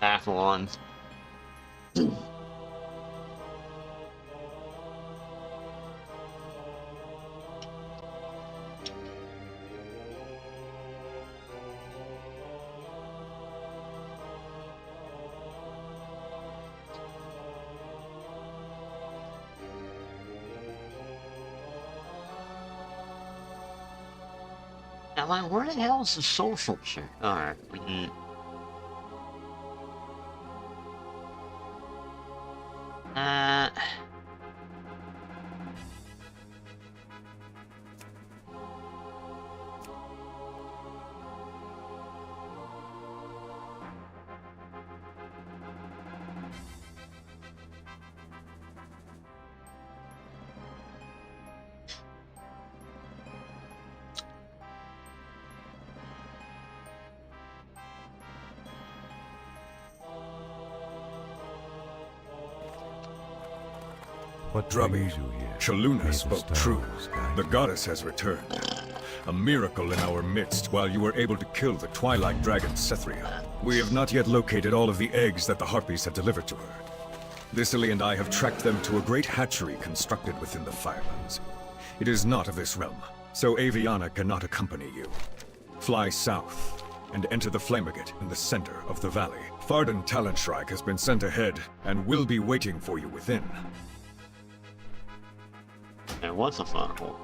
Back one. Now, like, where the hell is the social shit? Alright, What Drubby, brings you here? Shaluna May the spoke stars true. guide The you. goddess has returned. A miracle in our midst while you were able to kill the Twilight Dragon Cethria. We have not yet located all of the eggs that the Harpies have delivered to her. Thistily and I have tracked them to a great hatchery constructed within the Firelands. It is not of this realm, so Aviana cannot accompany you. Fly south and enter the Flameagate in the center of the valley. Farden Talonstrike has been sent ahead and will be waiting for you within. there was a firewall.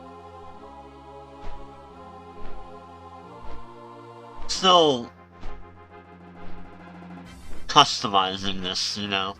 Still customizing this, you know.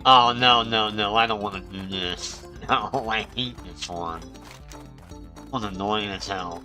Oh, no, no, no, I don't want to do this. No, I hate this one. It was annoying as hell.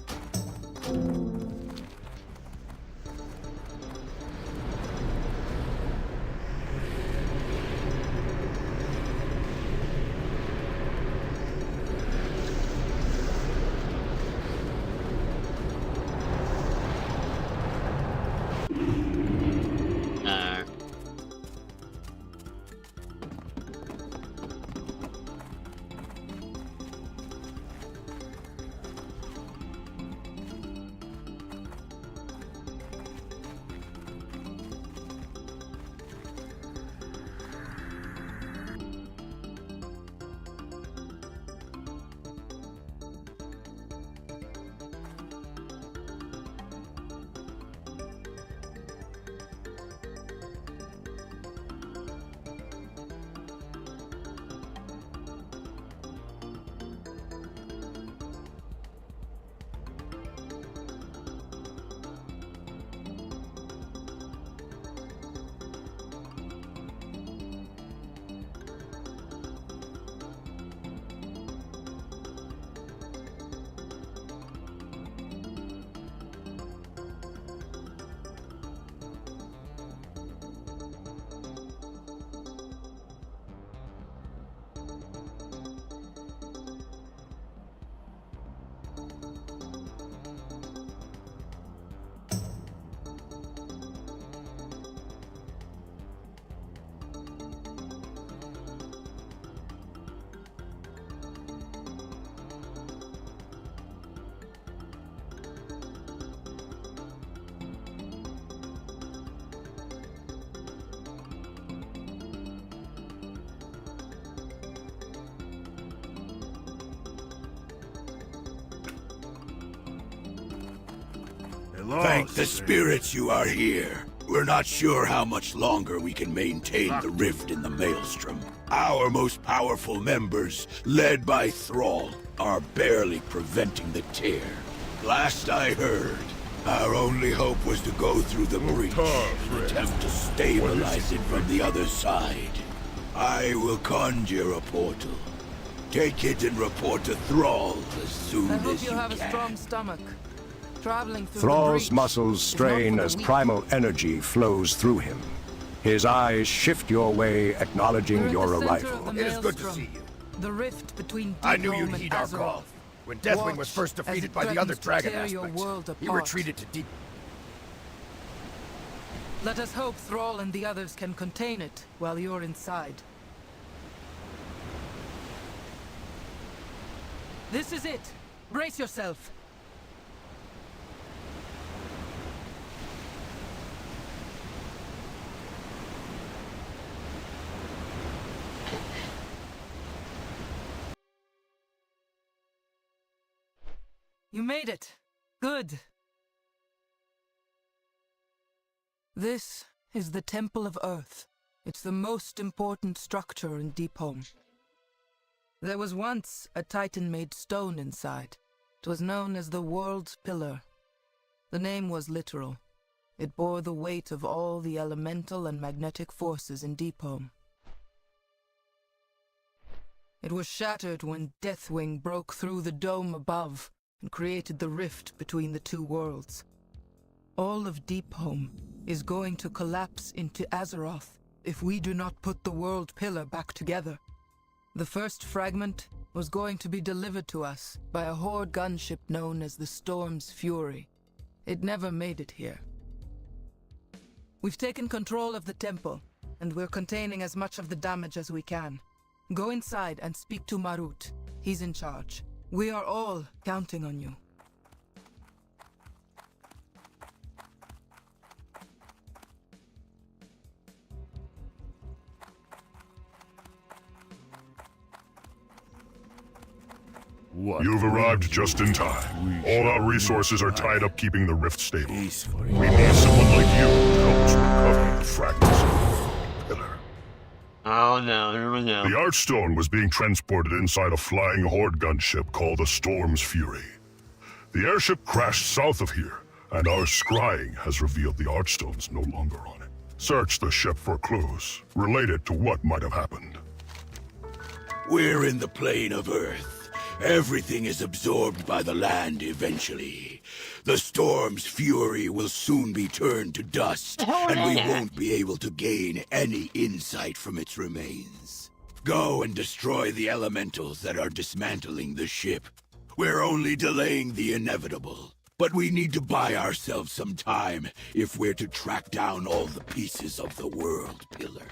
Thank the spirits you are here. We're not sure how much longer we can maintain the rift in the Maelstrom. Our most powerful members, led by Thrall, are barely preventing the tear. Last I heard, our only hope was to go through the breach and attempt to stabilize it from the other side. I will conjure a portal. Take it and report to Thrall as soon as you can. I hope you have a strong stomach. Traveling through Thrall's the breach muscles is not strain for the as weak. primal energy flows through him. His eyes shift your way, We're acknowledging at your the center arrival. of the It is good to Maelstrom, see you. The rift between I knew Deepholm you'd and heed our Azeroth. call. When Deathwing was Watch first as defeated it by the other threatens to dragon tear your aspects, world he apart. retreated to deep. Let us hope Thrall and the others can contain it while you're inside. This is it. Brace yourself. You made it. Good. This is the Temple of Earth. It's the most important structure in Deepholm. There was once a Titan-made stone inside. It was known as the World's Pillar. The name was literal. It bore the weight of all the elemental and magnetic forces in Deepholm. It was shattered when Deathwing broke through the dome above and created the rift between the two worlds. All of Deepholm is going to collapse into Azeroth if we do not put the World Pillar back together. The first fragment was going to be delivered to us by a Horde gunship known as the Storm's Fury. It never made it here. We've taken control of the temple, and we're containing as much of the damage as we can. Go inside and speak to Marut. He's in charge. We are all counting on you. You've arrived just in time. All our resources are tied up keeping the rift stable. Peacefully. We need someone like you to help us recover the fragments of the World Pillar. Oh no, here we go. The Archstone was being transported inside a flying Horde gunship called the Storm's Fury. The airship crashed south of here, and our scrying has revealed the Archstone's no longer on it. Search the ship for clues related to what might have happened. We're in the plane of Earth. Everything is absorbed by the land eventually. The storm's fury will soon be turned to dust, and we won't be able to gain any insight from its remains. Go and destroy the elementals that are dismantling the ship. We're only delaying the inevitable, but we need to buy ourselves some time if we're to track down all the pieces of the World Pillar.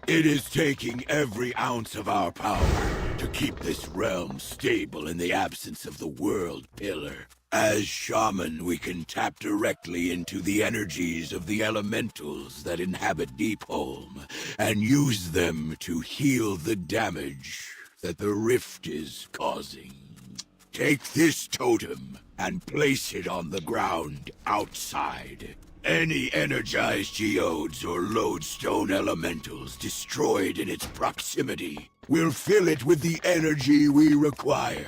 It is taking every ounce of our power to keep this realm stable in the absence of the World Pillar. As Shaman, we can tap directly into the energies of the elementals that inhabit Deepholm and use them to heal the damage that the rift is causing. Take this totem and place it on the ground outside. Any energized geodes or lodestone elementals destroyed in its proximity will fill it with the energy we require.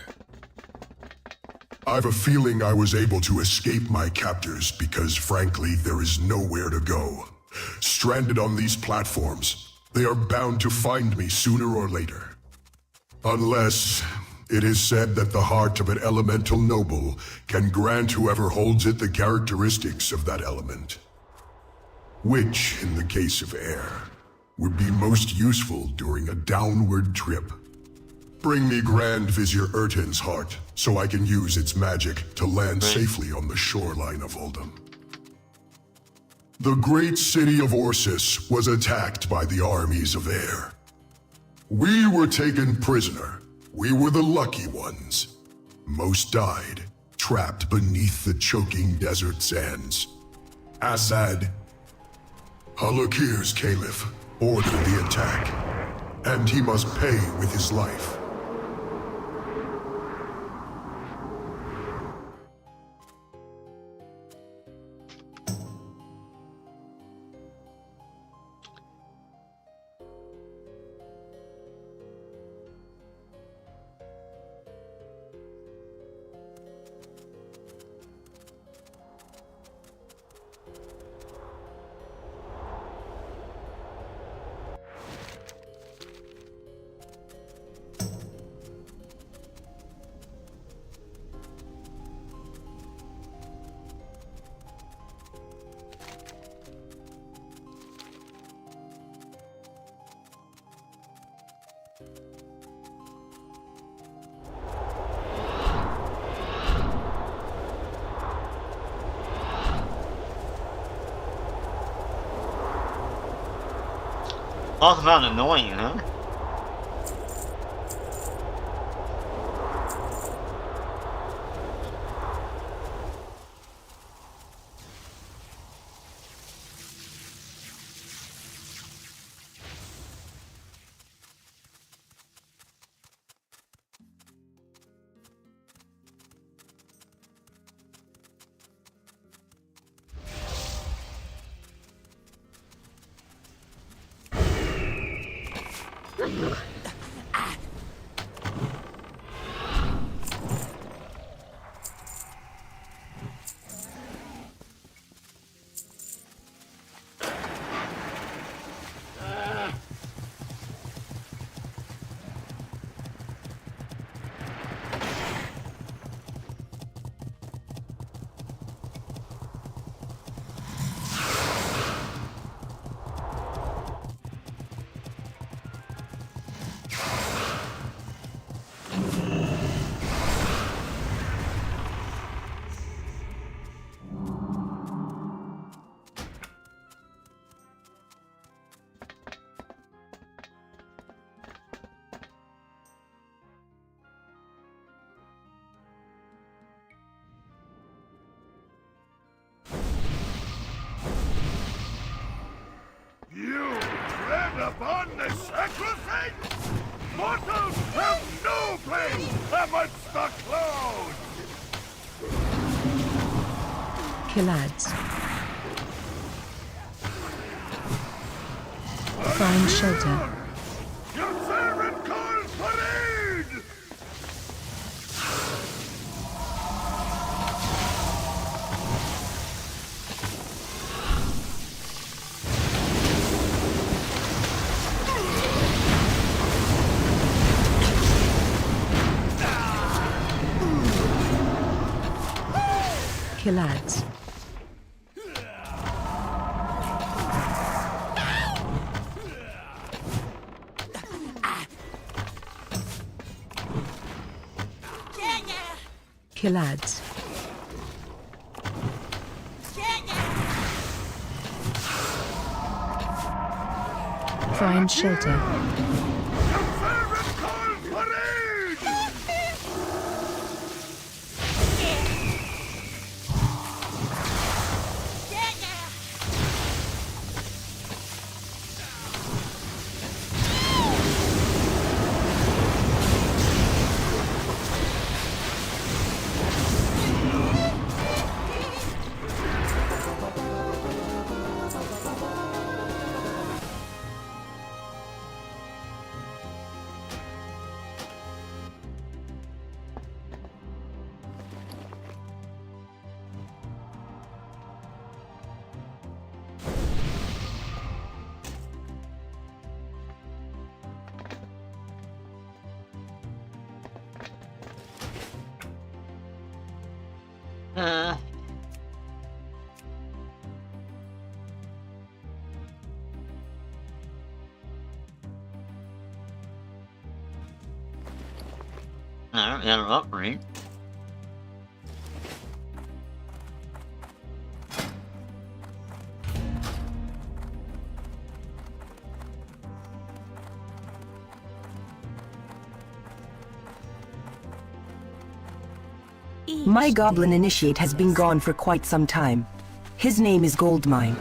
I've a feeling I was able to escape my captors because, frankly, there is nowhere to go. Stranded on these platforms, they are bound to find me sooner or later. Unless it is said that the heart of an elemental noble can grant whoever holds it the characteristics of that element. Which, in the case of air, would be most useful during a downward trip. Bring me Grand Vizier Urtin's heart, so I can use its magic to land safely on the shoreline of Uldum. The great city of Orsis was attacked by the armies of air. We were taken prisoner. We were the lucky ones. Most died, trapped beneath the choking desert sands. Assad, Halakir's caliph, ordered the attack, and he must pay with his life. Talk about annoying, huh? You tread upon the sacrifice? Mortals have no place amongst the clouds! Killads. Find shelter. Your servant calls for aid! Killads. Killads. Find shelter. Your servant calls for aid! Uh, no, that'll upgrade. My Goblin Initiate has been gone for quite some time. His name is Goldmine.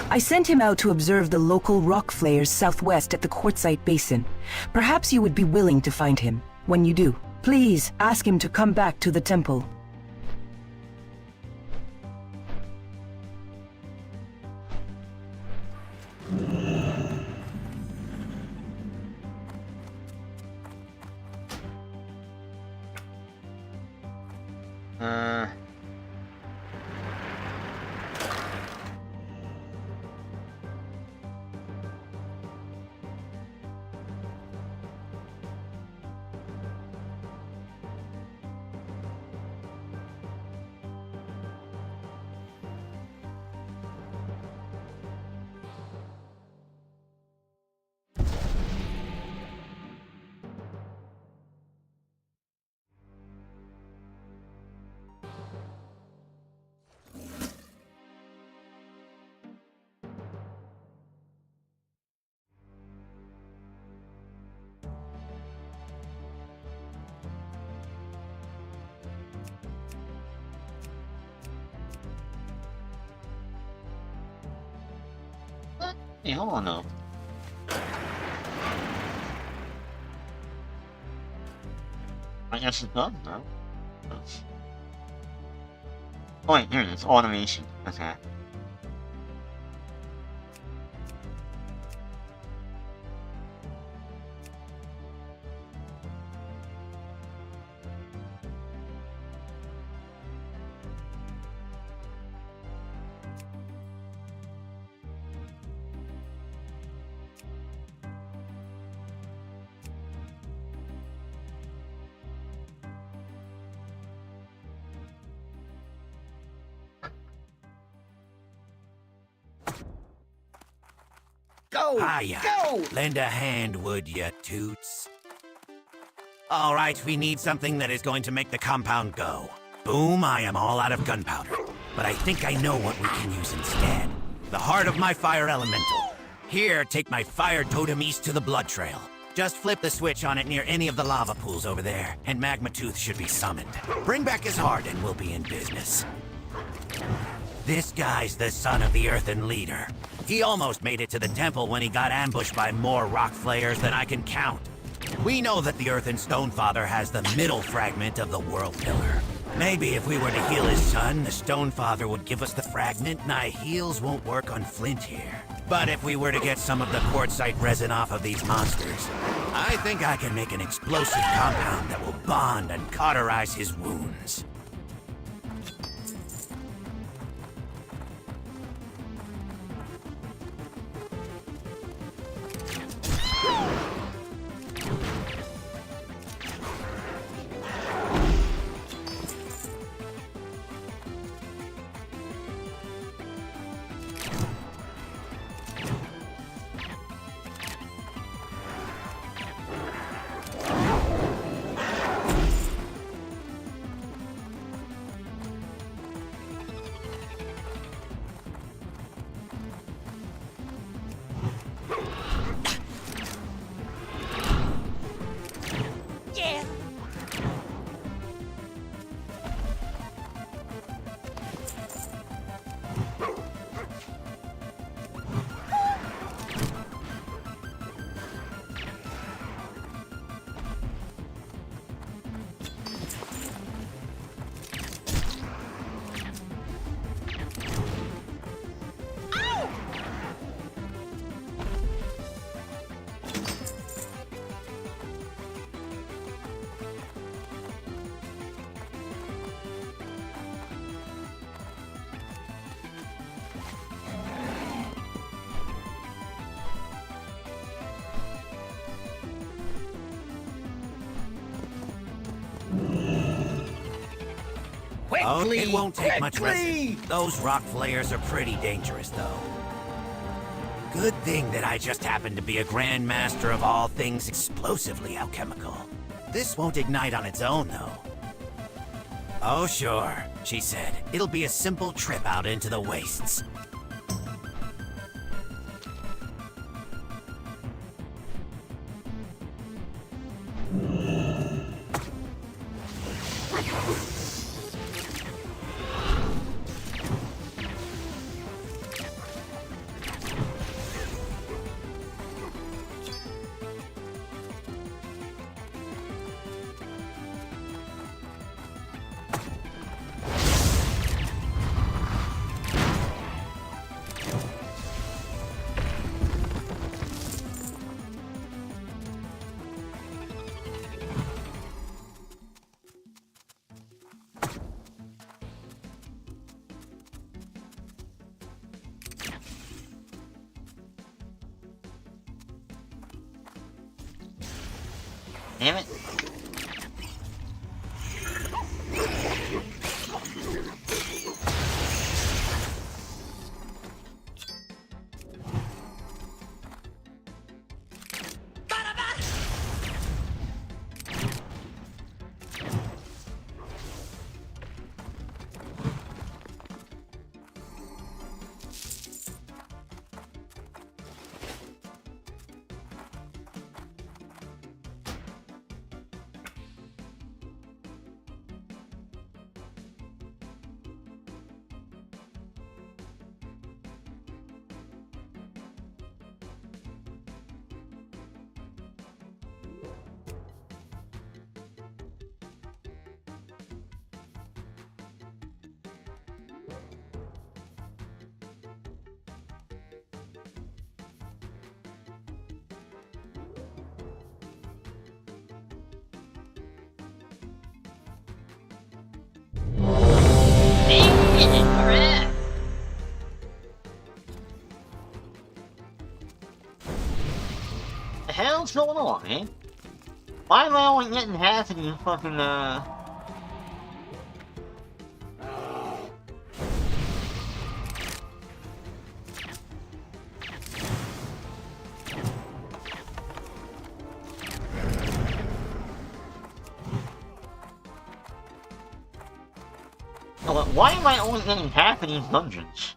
I sent him out to observe the local rock flayers southwest at the Quartzite Basin. Perhaps you would be willing to find him. When you do, please ask him to come back to the temple. Hey, hold on though. I guess it's done now. Oh wait, here it is. Automation. Okay. Go! Hiya. Go! Lend a hand, would ya, Toots? All right, we need something that is going to make the compound go. Boom, I am all out of gunpowder. But I think I know what we can use instead. The heart of my fire elemental. Here, take my fire totem east to the blood trail. Just flip the switch on it near any of the lava pools over there, and Magma Tooth should be summoned. Bring back his heart and we'll be in business. This guy's the son of the Earthen Leader. He almost made it to the temple when he got ambushed by more rock flayers than I can count. We know that the Earthen Stonefather has the middle fragment of the World Pillar. Maybe if we were to heal his son, the Stonefather would give us the fragment, and our heals won't work on Flint here. But if we were to get some of the quartzite resin off of these monsters, I think I can make an explosive compound that will bond and cauterize his wounds. Oh, it won't take much resin. Those rock flayers are pretty dangerous, though. Good thing that I just happen to be a grandmaster of all things explosively alchemical. This won't ignite on its own, though. Oh, sure, she said. It'll be a simple trip out into the wastes. Damn it. hell's going on, man? Why am I only getting half of these fucking, why am I only getting half of these dungeons?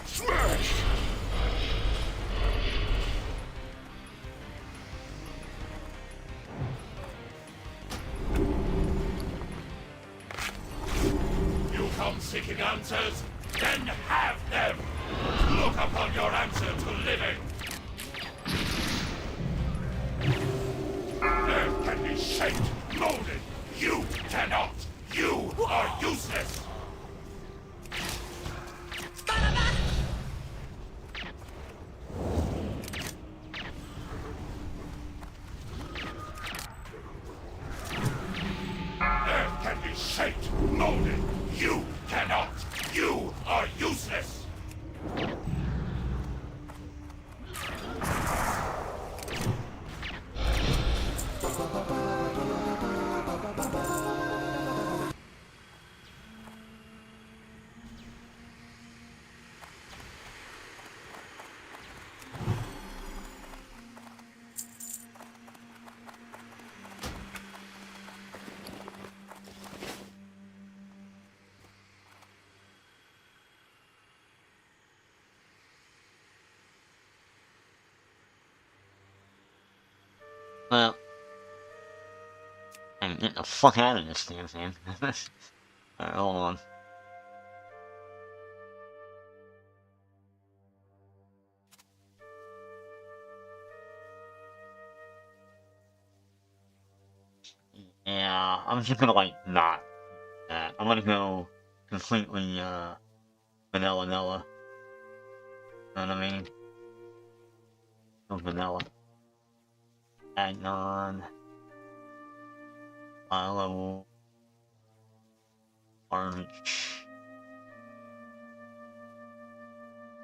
Smash! You come seeking answers? Then have them! Look upon your answer to living! Earth can be shaped, molded. You cannot! You are useless! Earth can be shaped, molded. You cannot. You are useless. Well, I can get the fuck out of this damn thing. Alright, hold on. Yeah, I'm just gonna like not do that. I'm gonna go completely vanilla. Know what I mean? Go vanilla. Add on. High level. Orange.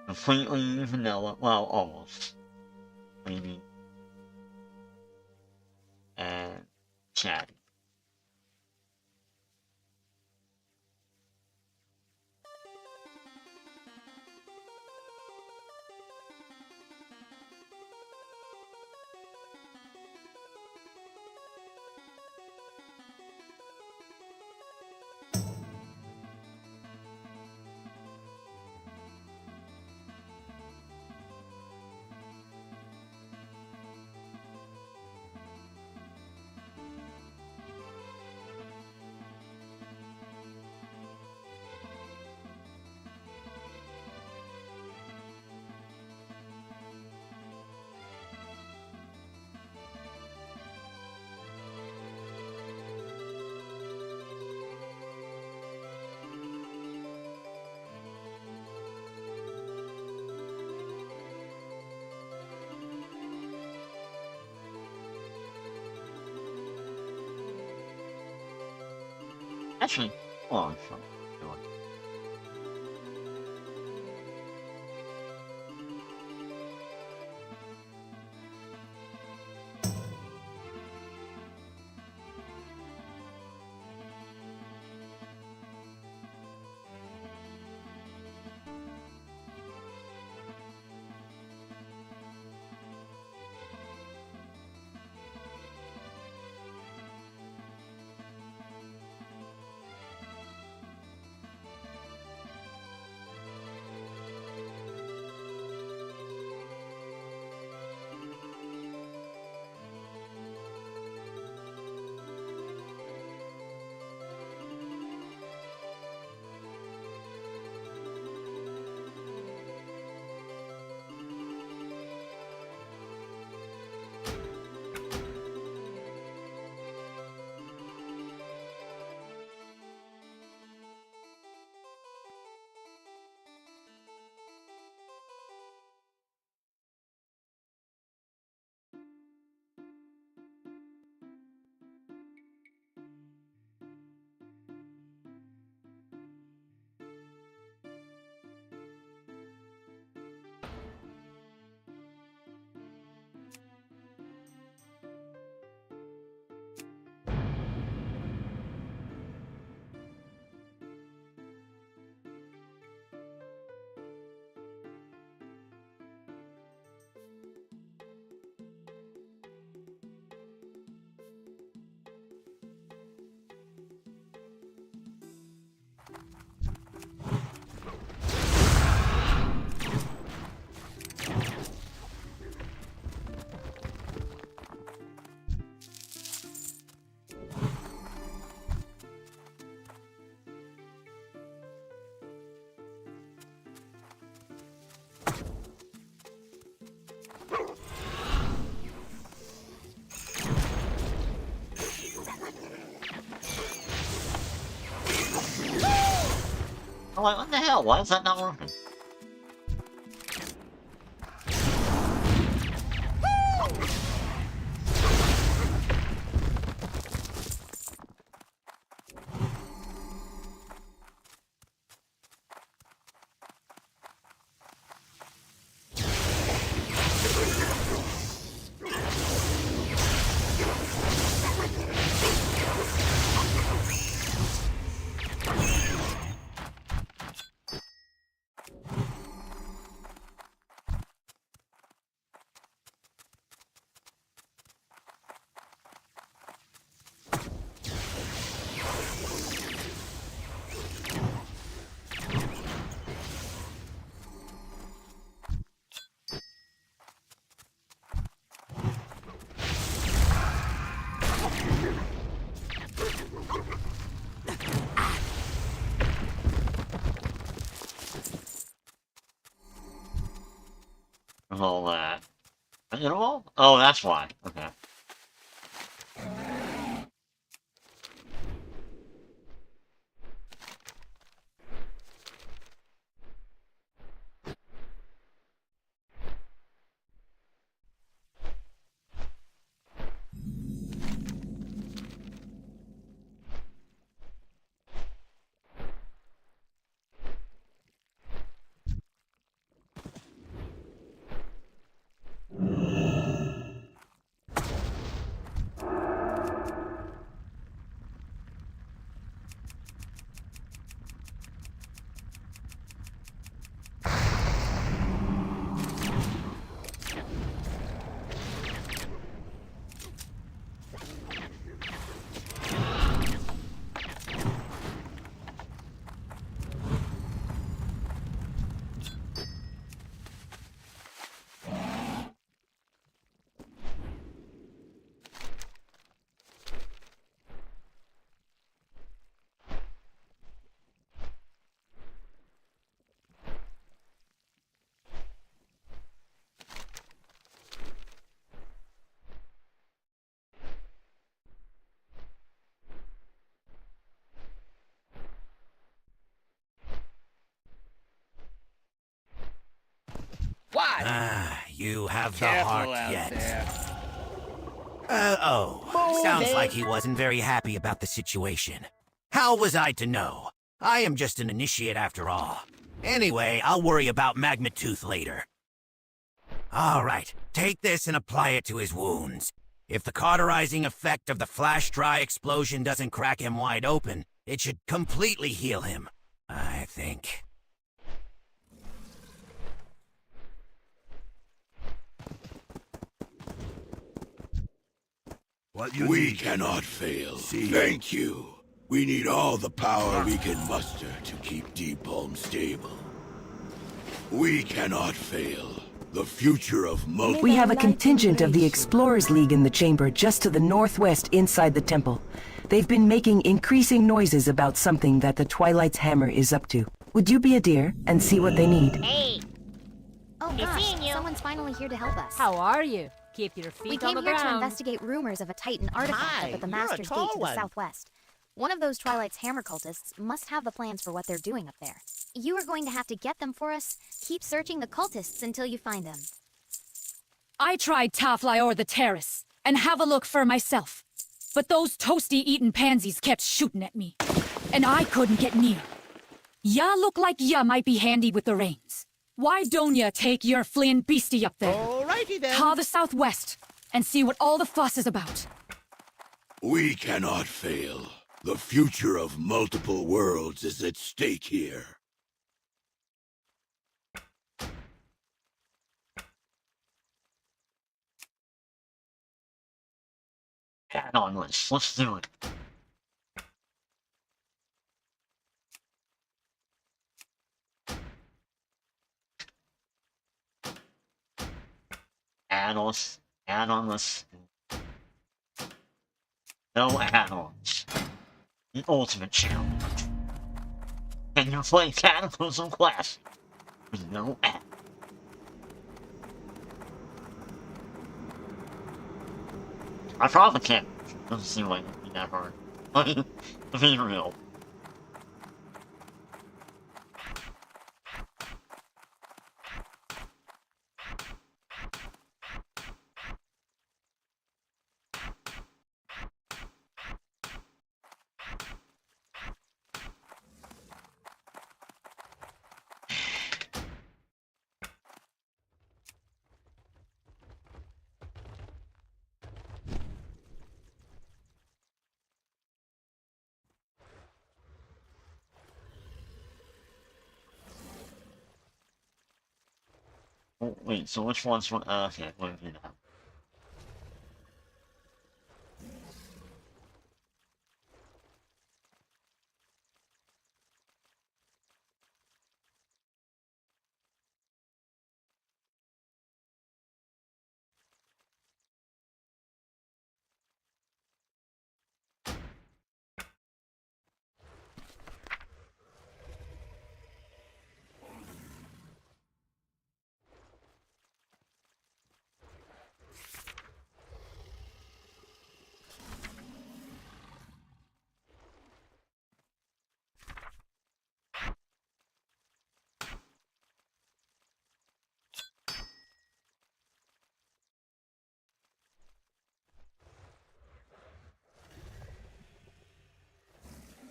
Completely vanilla. Well, almost. Maybe. And chat. Actually, hold on. I'm like, what the hell? Why is that not working? With all that. You know? Oh, that's why. Okay. What? You have the Careful heart out yet. there. Sounds like he wasn't very happy about the situation. How was I to know? I am just an initiate after all. Anyway, I'll worry about Magma Tooth later. Alright, take this and apply it to his wounds. If the cauterizing effect of the flash dry explosion doesn't crack him wide open, it should completely heal him, I think. We cannot fail. Thank you. We need all the power we can muster to keep Deep Home stable. We cannot fail. The future of multi- We have a contingent of the Explorers League in the chamber just to the northwest inside the temple. They've been making increasing noises about something that the Twilight's hammer is up to. Would you be a dear and see what they need? Hey! Oh gosh, someone's finally here to help us. How are you? Keep your feet We on came the here to ground. investigate rumors of a Titan artifact up at the Master's Gate to the southwest. One of those Twilight's hammer cultists must have the plans for what they're doing up there. You are going to have to get them for us. Keep searching the cultists until you find them. I tried to fly o'er the terrace and have a look for myself. But those toasty-eating pansies kept shooting at me, and I couldn't get near. Ya look like ya might be handy with the reins. Why don't ya take your fleeing beastie up there? Alrighty then. Ta the southwest, and see what all the fuss is about. We cannot fail. The future of multiple worlds is at stake here. Add on, let's do it. Add-ons. Add-ons. No add-ons. The ultimate challenge. And you play Cataclysm Classic with no add. I probably can't. Doesn't seem like it'd be that hard. To be real. Oh, wait, so which one's one? Okay, what do you now?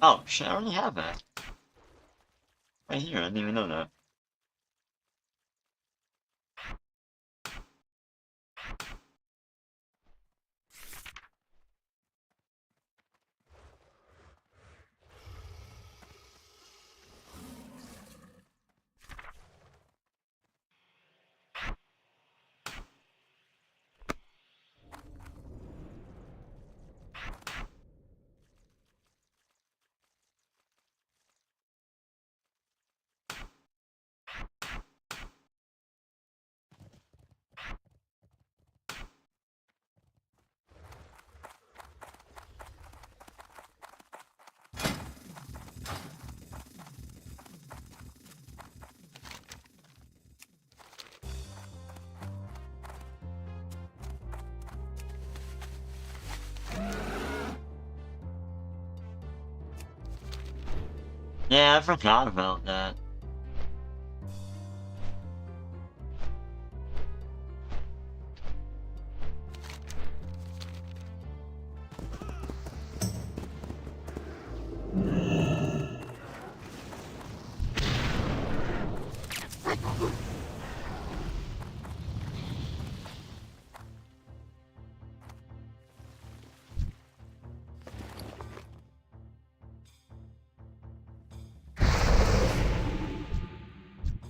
Oh, shit, I already have that. Right here, I didn't even know that. Yeah, I forgot about that.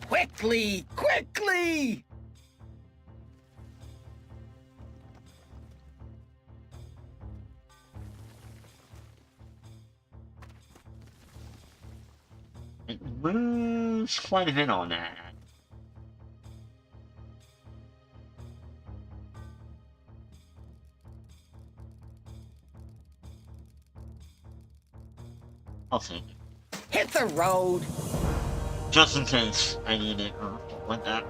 Quickly! Quickly! It moves quite a bit on that. I'll take it. Hit the road! Just in case I need it or like that.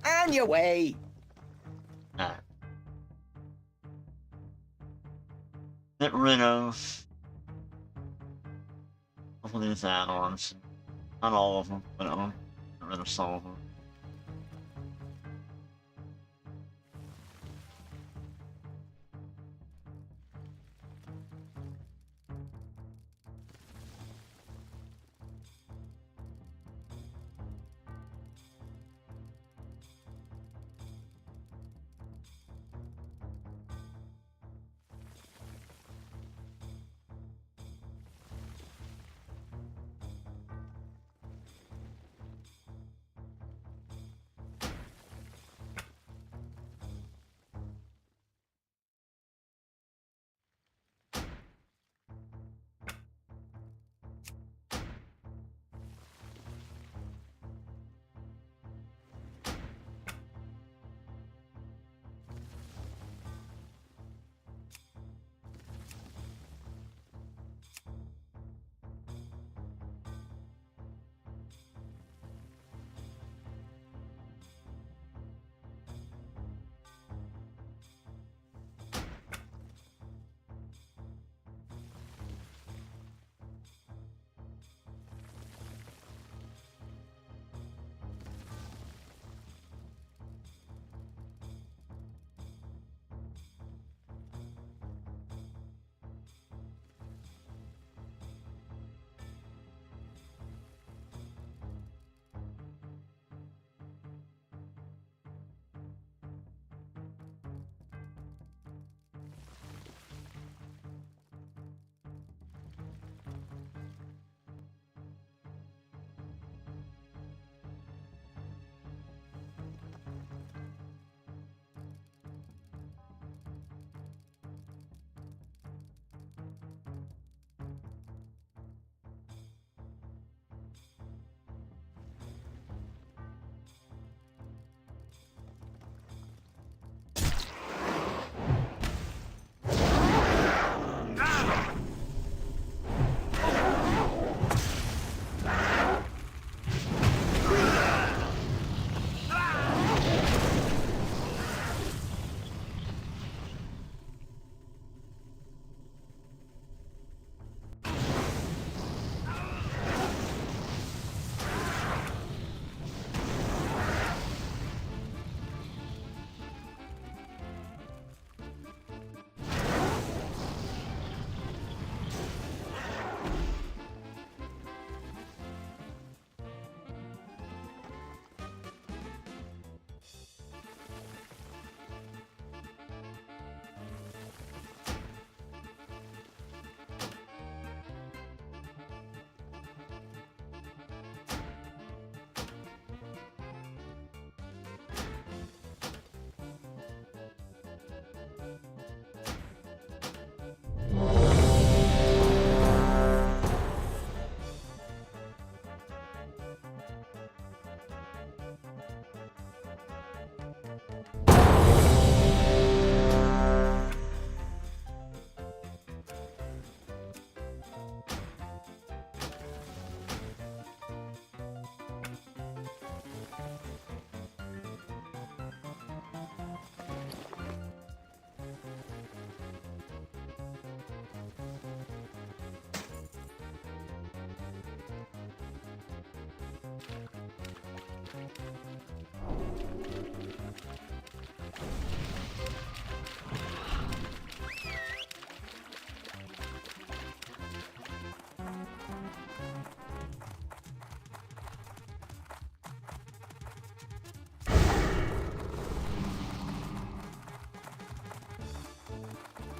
On your way! Alright. Get rid of these add-ons. Not all of them, but get rid of some of them.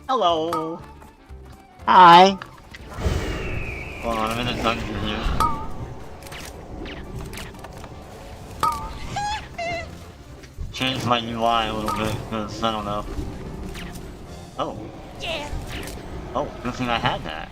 Hello. Hi. Hold on, I'm in a dungeon here. Change my UI a little bit, because I don't know. Oh. Yeah. Oh, good thing I had that.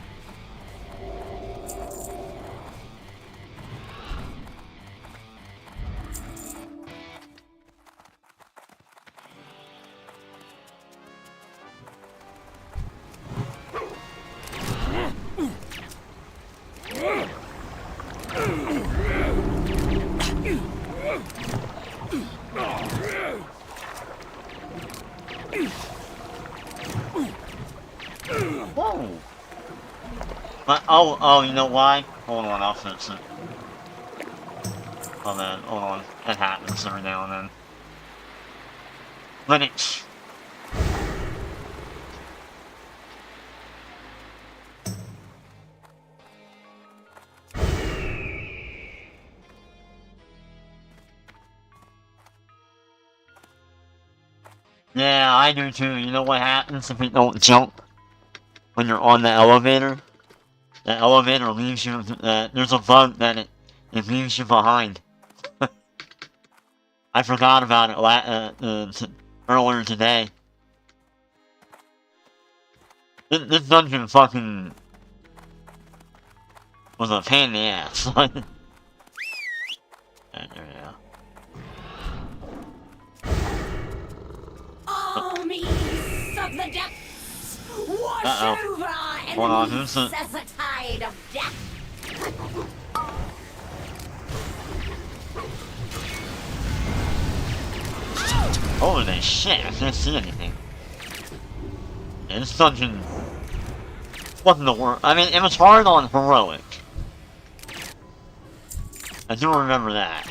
Whoa! Oh, you know why? Hold on, I'll fix it. Oh man, hold on. That happens every now and then. Linux. Yeah, I do too. You know what happens if you don't jump when you're on the elevator? The elevator leaves you, there's a bug that it leaves you behind. I forgot about it earlier today. This dungeon fucking was a pain in the ass. There we go. Armies of the depths, wash over our Hold on, enemies who's the... as a tide of death. Holy shit, I can't see anything. Yeah, this dungeon wasn't the worst. I mean, it was hard on heroic. I do remember that.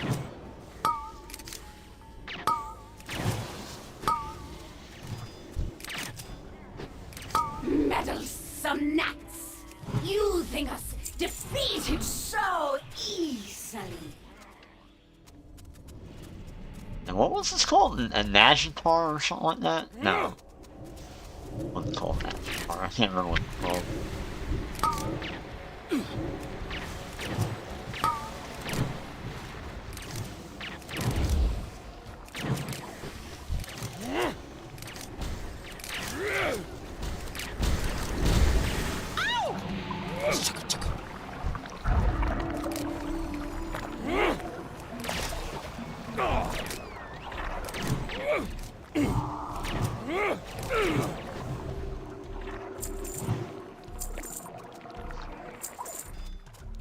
Meddlesome gnats! You think us defeated so easily? And what was this called? A Nagitar or something like that? No. What was it called? Nagitar? I can't remember what it's called.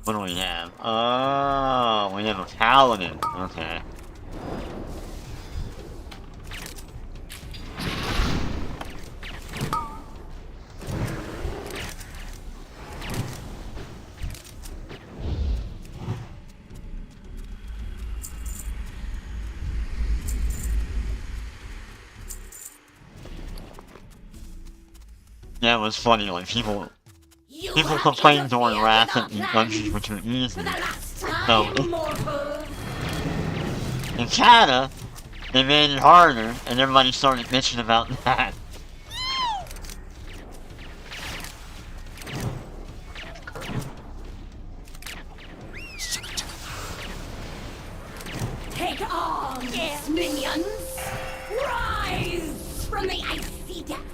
What do we have? Oh, we have a paladin. Okay. Yeah, it was funny, like, people complain during Wrath that the dungeons were too easy. So, in Canada, they made it harder, and everybody started bitching about that. Take arms, minions! Rise from the icy depths!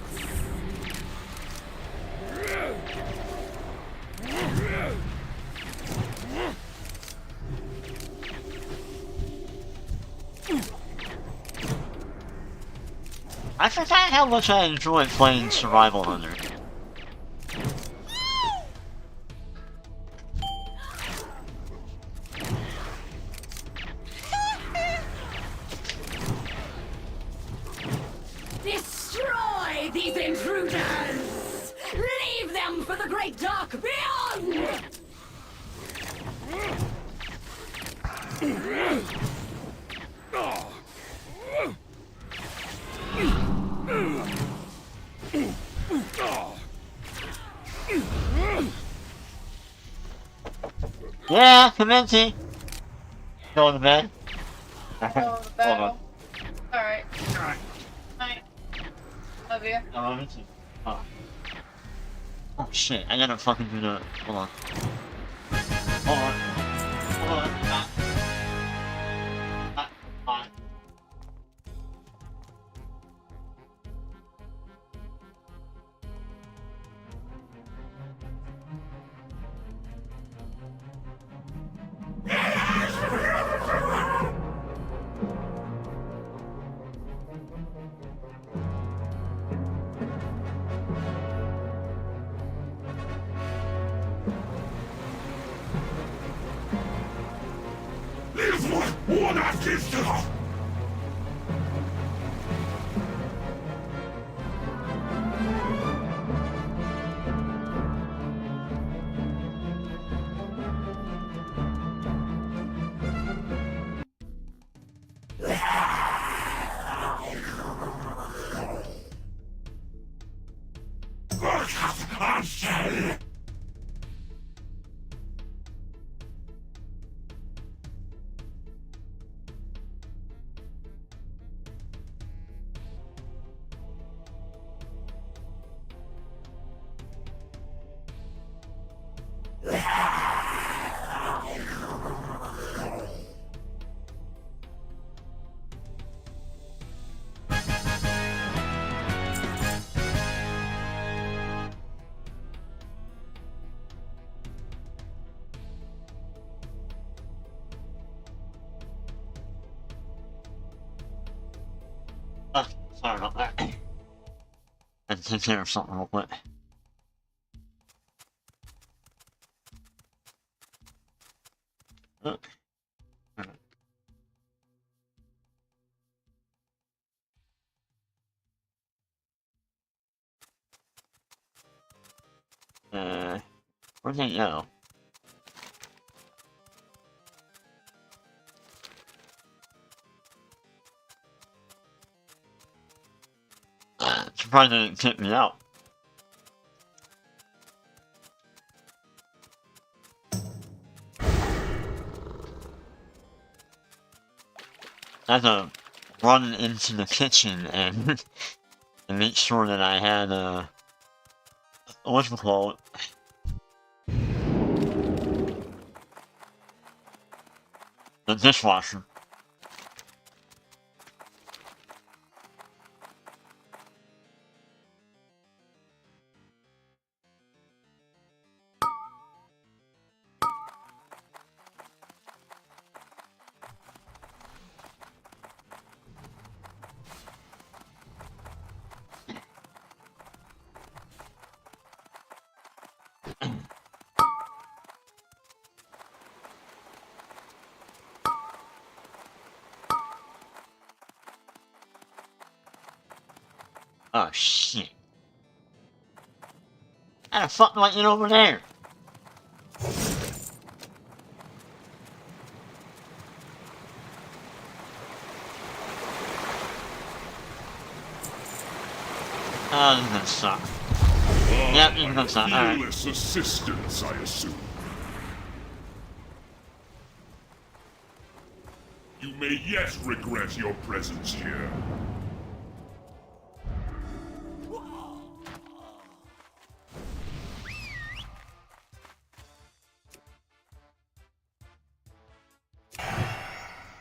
I forgot how much I enjoyed playing Survival Hunter. Destroy these intruders! Leave them for the great dark beyond! Yeah, Commencing. Go to bed. Hold on. Alright. Alright. Night. Love you. I love you too. Oh. Oh shit, I gotta fucking do the... Hold on. Hold on. Hold on. Sorry about that. I had to take care of something real quick. Where'd they go? Surprised they didn't kick me out. I had to run into the kitchen and make sure that I had whatchamacallit, the dishwasher. Oh shit. How the fuck do I get over there? Oh, this is gonna suck. Yep, this is gonna suck. Alright. Fearless assistance, I assume. You may yet regret your presence here.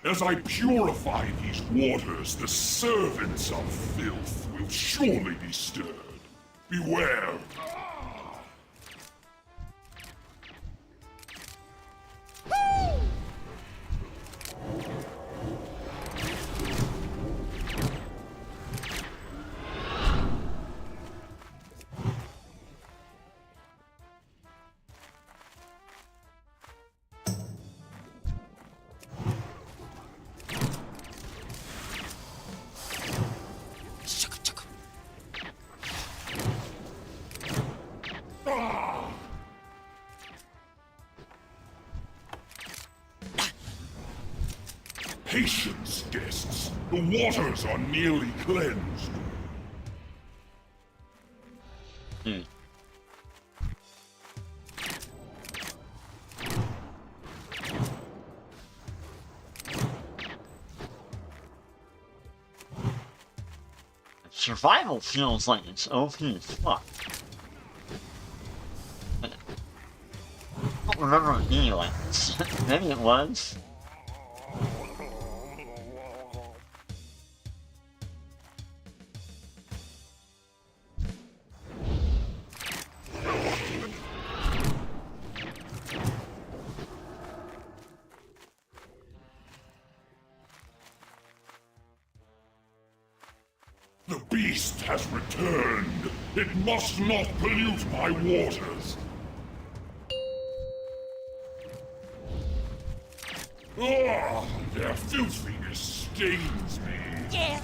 As I purify these waters, the servants of filth will surely be stirred. Beware. Patience, guests. The waters are nearly cleansed. Survival feels like it's OP as fuck. remember it being like this. Maybe it was. The beast has returned. It must not pollute my waters. Ah, their filthiness stains me. Yeah.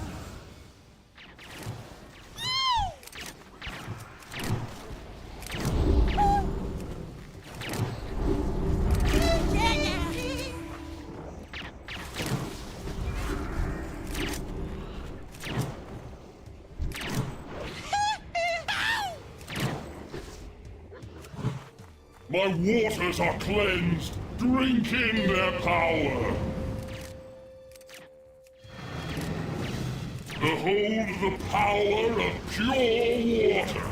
My waters are cleansed. Drink in their power. Behold the power of pure water.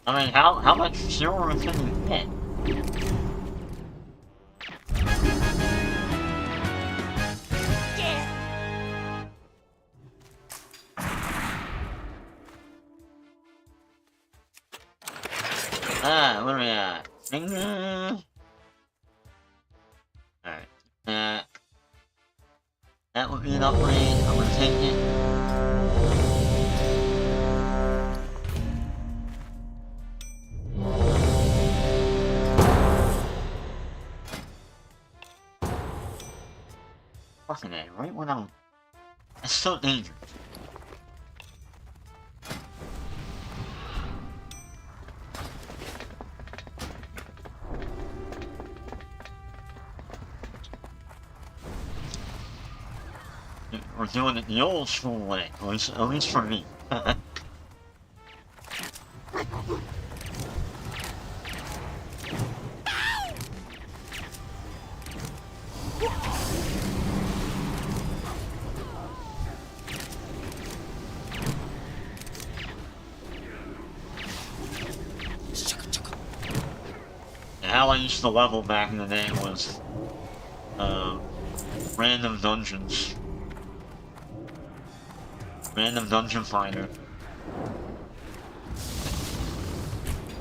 I mean, how much pure can you get? Ah, where are we at? Alright, that would be an upgrade. I'm gonna take it. Fucking A, right when I'm... It's so dangerous. We're doing it the old school way, at least for me. How I used to level back in the day was random dungeons. Random dungeon finder.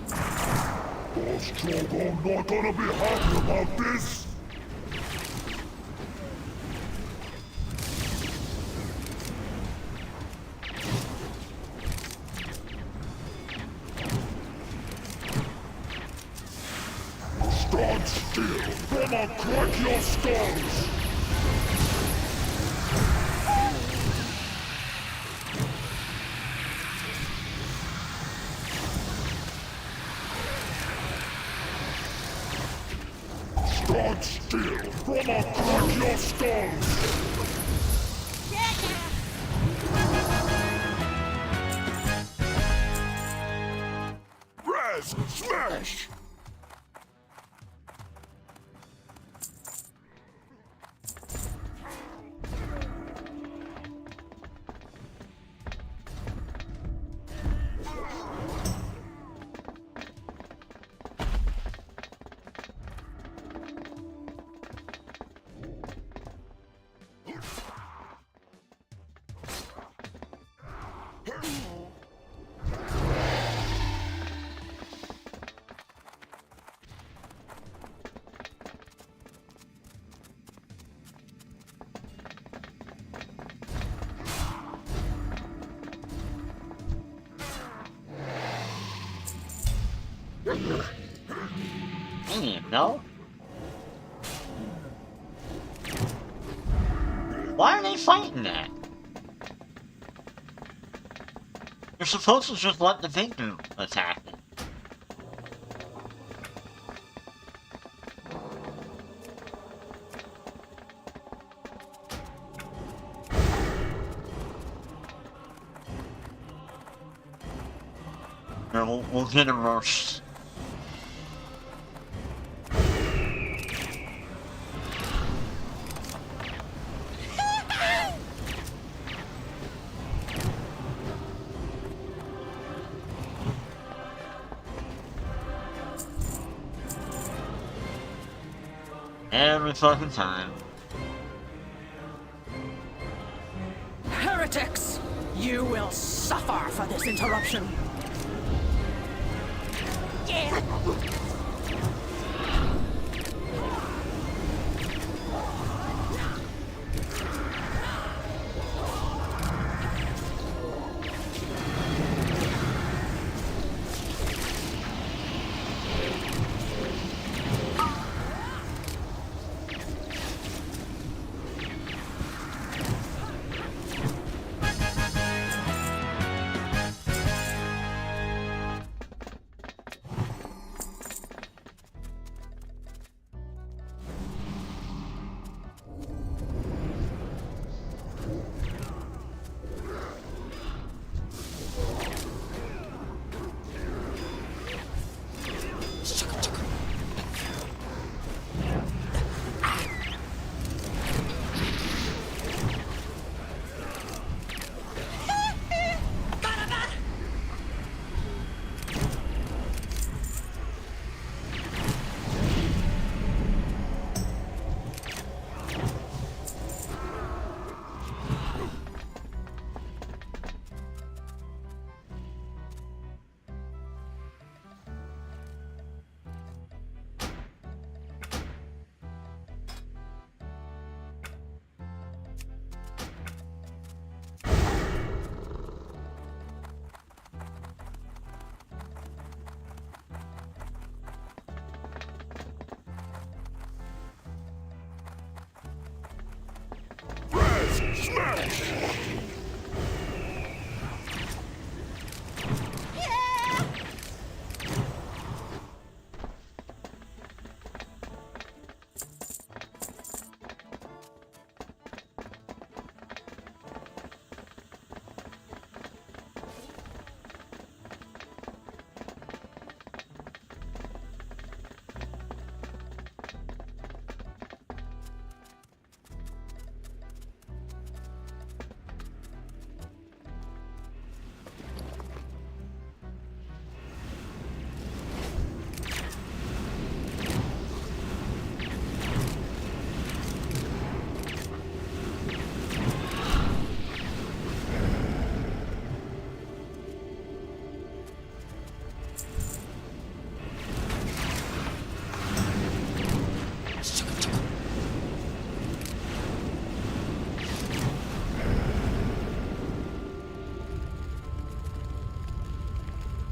Boss Drogo not gonna be happy about this. Stand still, or I'll crack your skulls. Stand still, or I'll crack your skulls! Res! Smash! No? Why are they fighting that? You're supposed to just let the big dude attack it. Here, we'll get him first. Every fucking time. Heretics! You will suffer for this interruption. Yeah!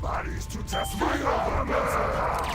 Bodies to test my elements upon!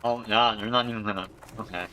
Oh, yeah, you're not even gonna... Okay.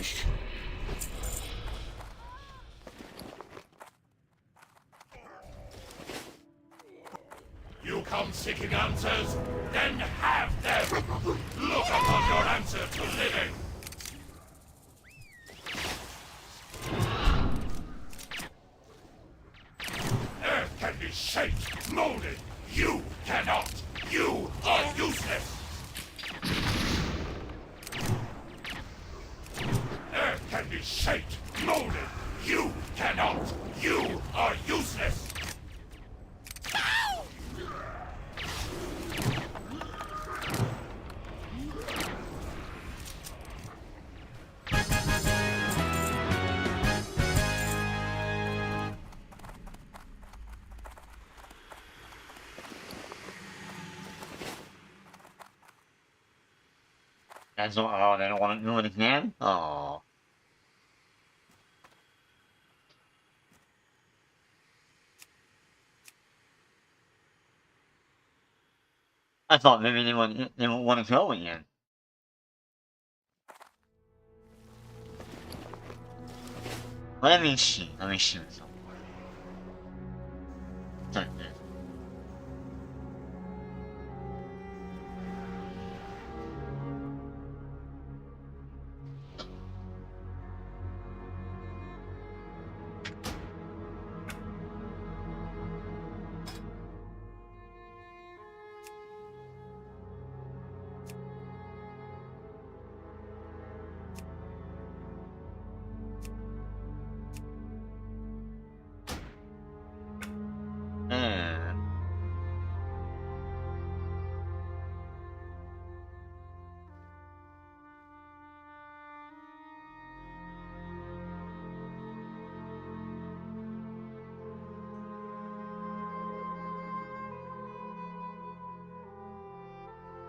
accomplished. You come seeking answers? Then have them! Look upon your answer to living! Earth can be shaped, molded. You cannot. You are useless. Earth can be shaped, molded. You cannot. You are useless. That's what, oh, they don't want to do it again? Oh. I thought maybe they would want to go again. Let me see somewhere.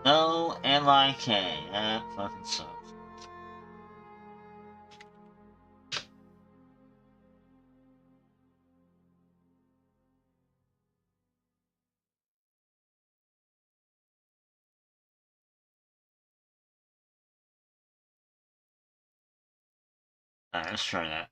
No, M-I-K. That fucking sucks. Alright, let's try that.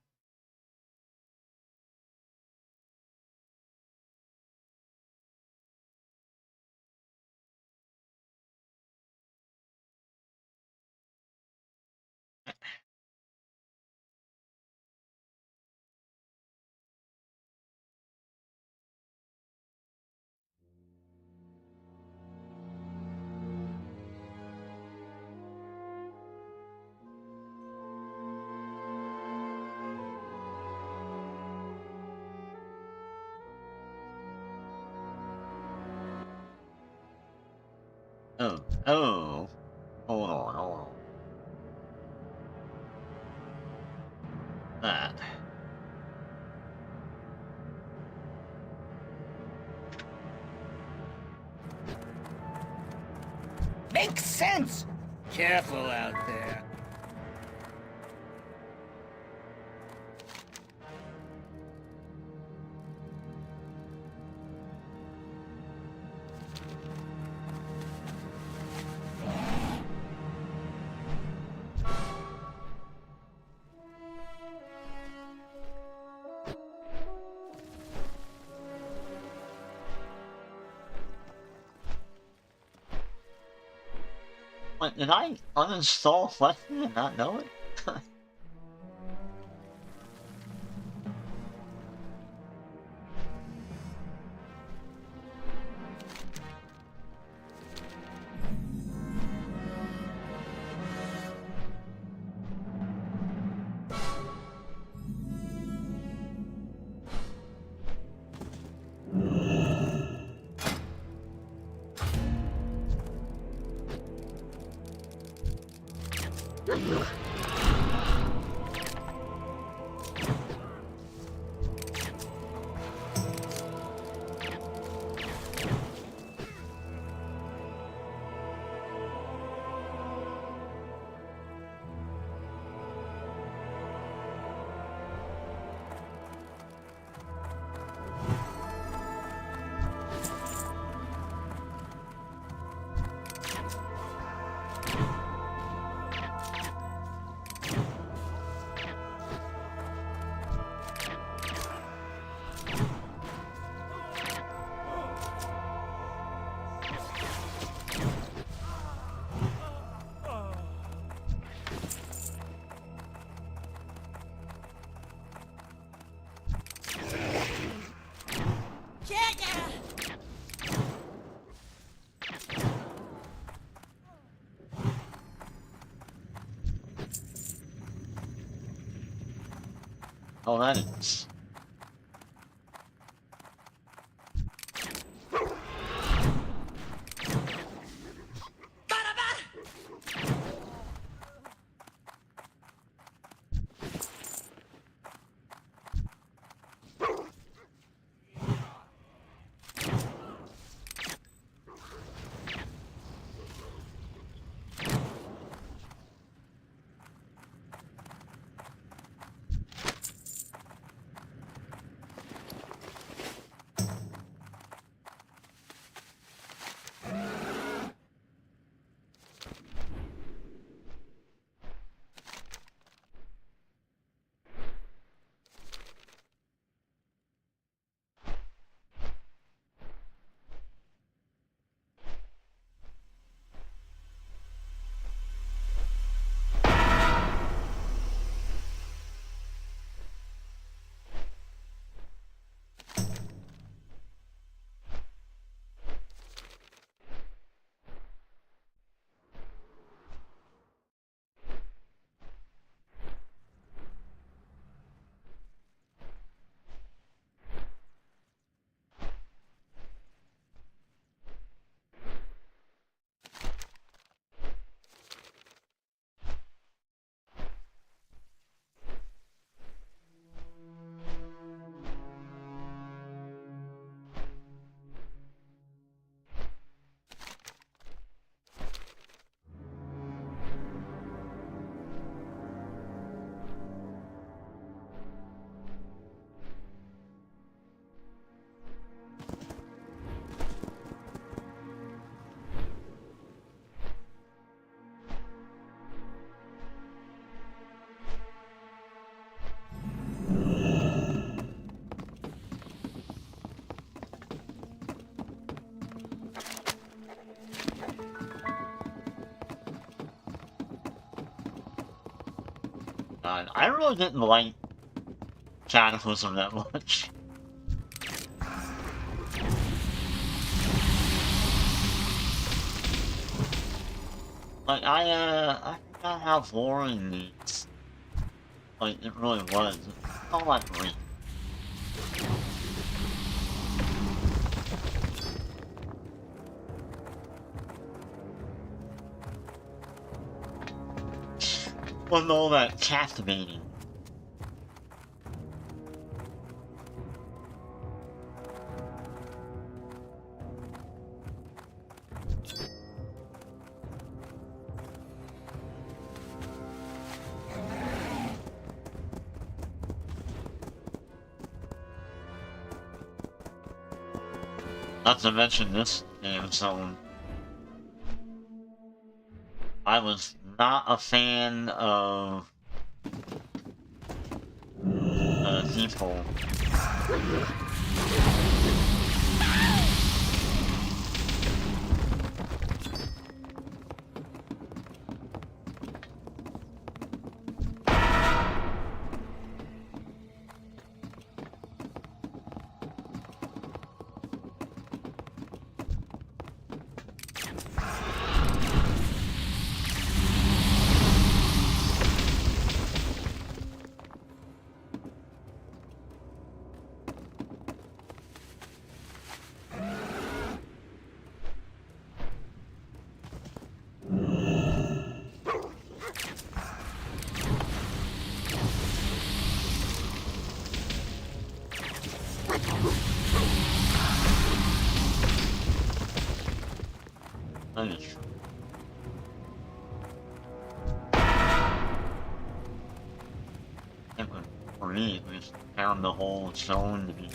Oh. Hold on. That. Makes sense! Careful out there. What, did I uninstall Flexing and not know it? Oh, that is. I really didn't like Cataclysm that much. Like, I forgot how boring it's... Like, it really was. It's all that great. Wasn't all that captivating. Not to mention this game, so I was not a fan of Default. For me, at least, found the whole zone to be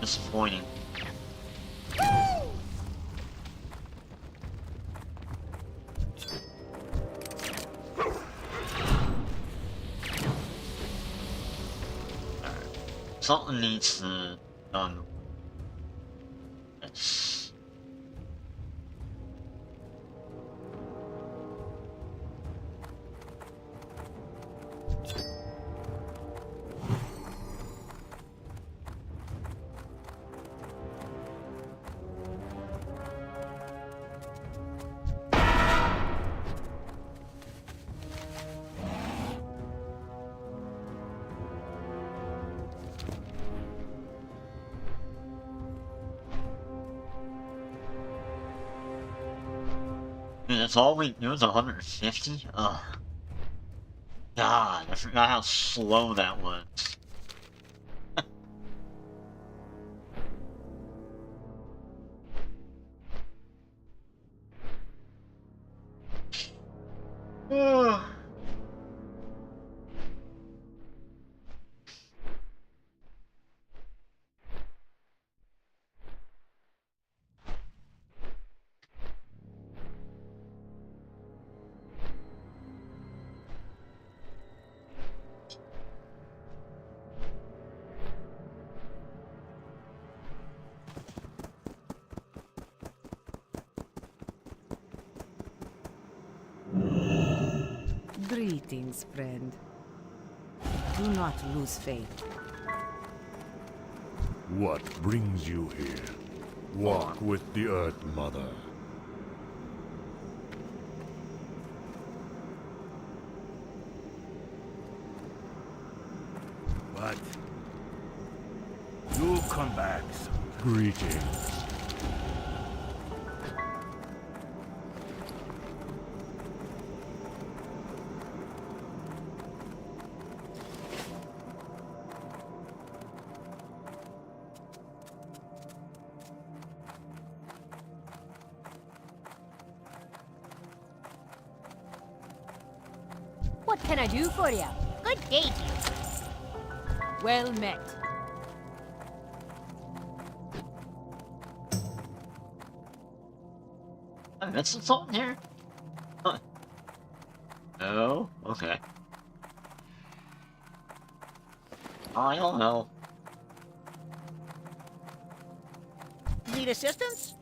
disappointing. Something needs to be done. Dude, that's all we do is 150? Ugh. God, I forgot how slow that was. Ugh. Greetings, friend. Do not lose faith. What brings you here? Walk with the Earth Mother. But you come back. Greetings. What can I do for you? Good day to you. Well met. I missing something here? Huh. No? Okay. I don't know. Need assistance?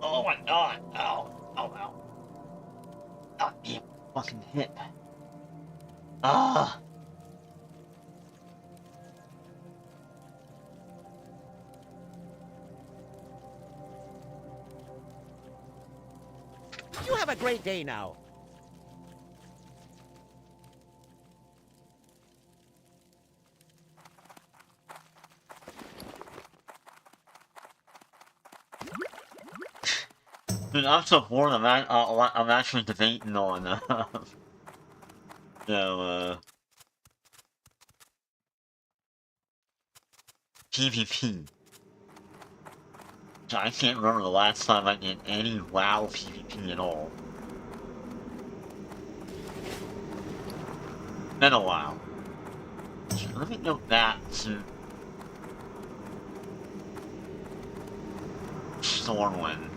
Oh my god! Ow! Ow! Ow! God damn! Fucking hip! Ah! You have a great day now. Dude, I'm so bored. I'm actually debating on PvP. I can't remember the last time I did any WoW PvP at all. Been a while. Let me go back to Stormwind.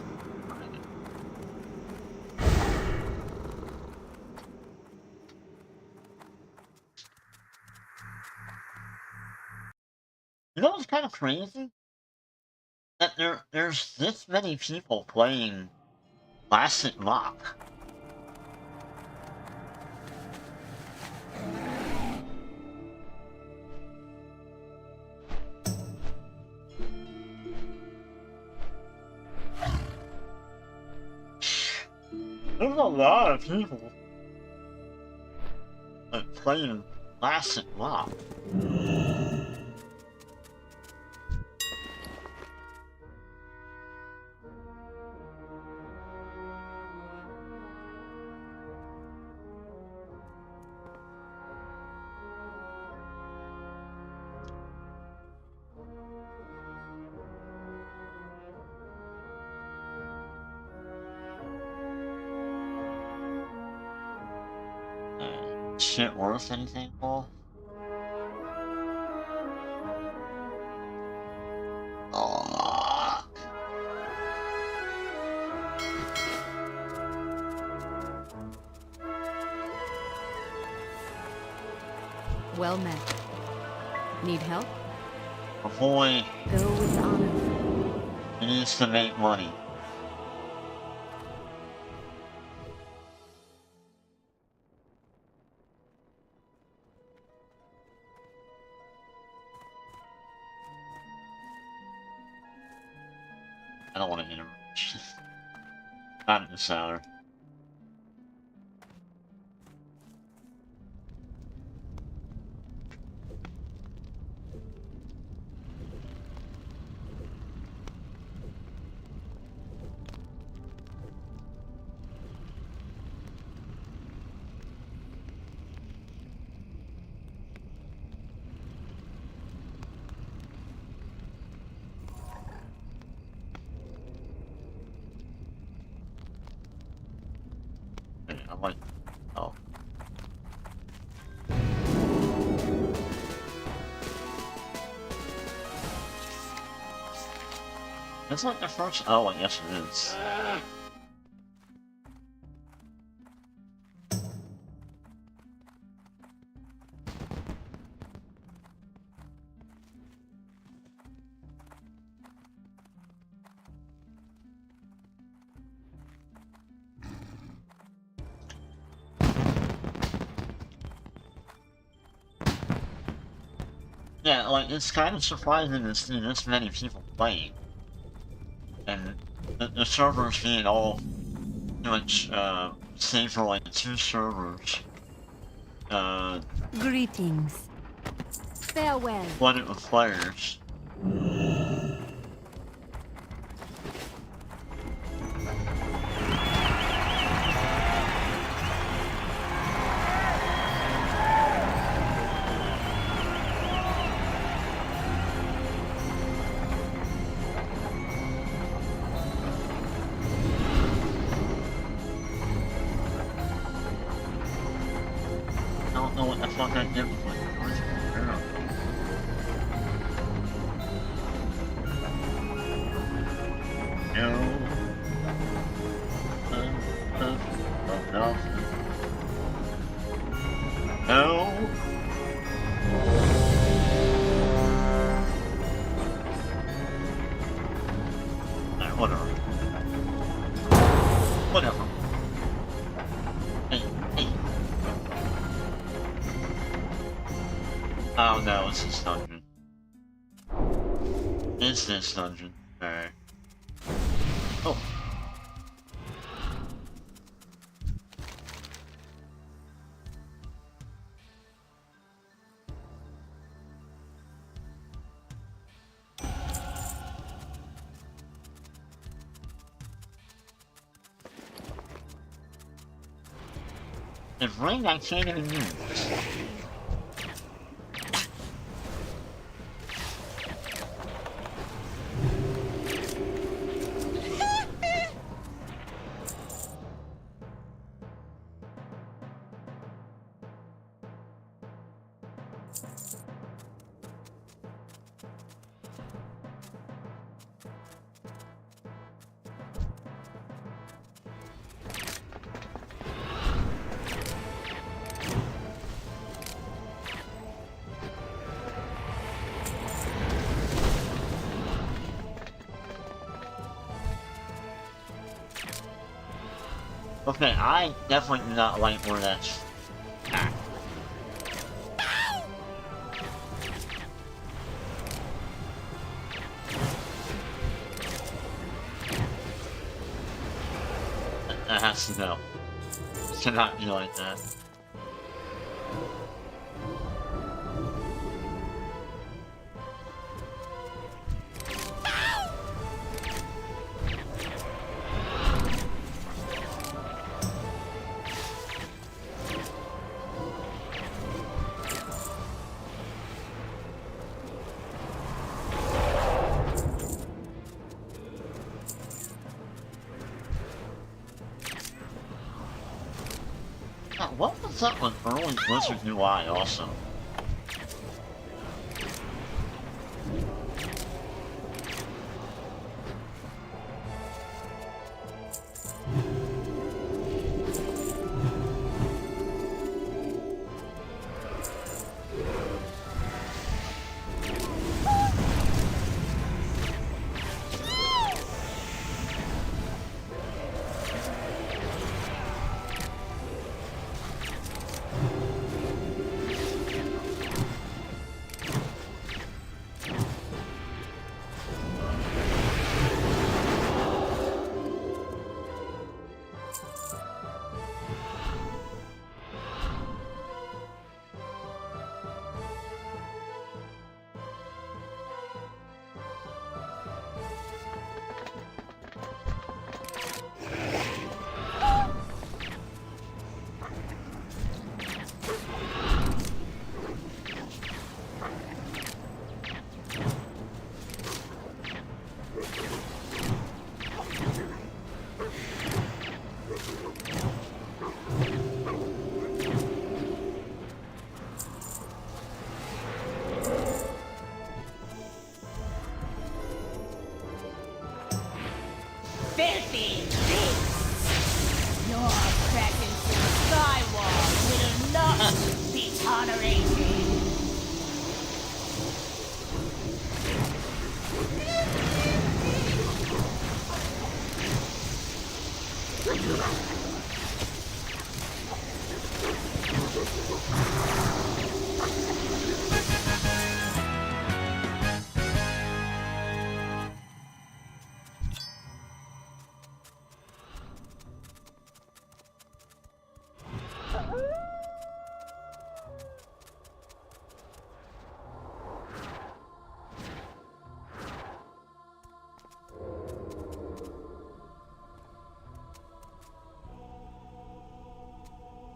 You know what's kind of crazy? That there's this many people playing Classic MoP. There's a lot of people playing Classic MoP. Shit worth anything, Paul? Oh. Well met. Need help? A boy Go with honor. needs to make money. I don't want to interrupt. Out of the cellar. I'm like, oh. It's like the first. Oh, I guess it is. Yeah, like, it's kind of surprising to see this many people playing. And the servers being all pretty much, save for like 2 servers. Greetings. Farewell. Flooded with players. I don't know what the fuck I did with my first girl. No. No. No. Alright, whatever. Whatever. Hey, hey. Oh no, it's this dungeon. It's this dungeon. Alright. Oh. If ring I can't even use. Okay, I definitely do not like where that's at. That has to go. It cannot be like that. What was up with early Blizzard UI also?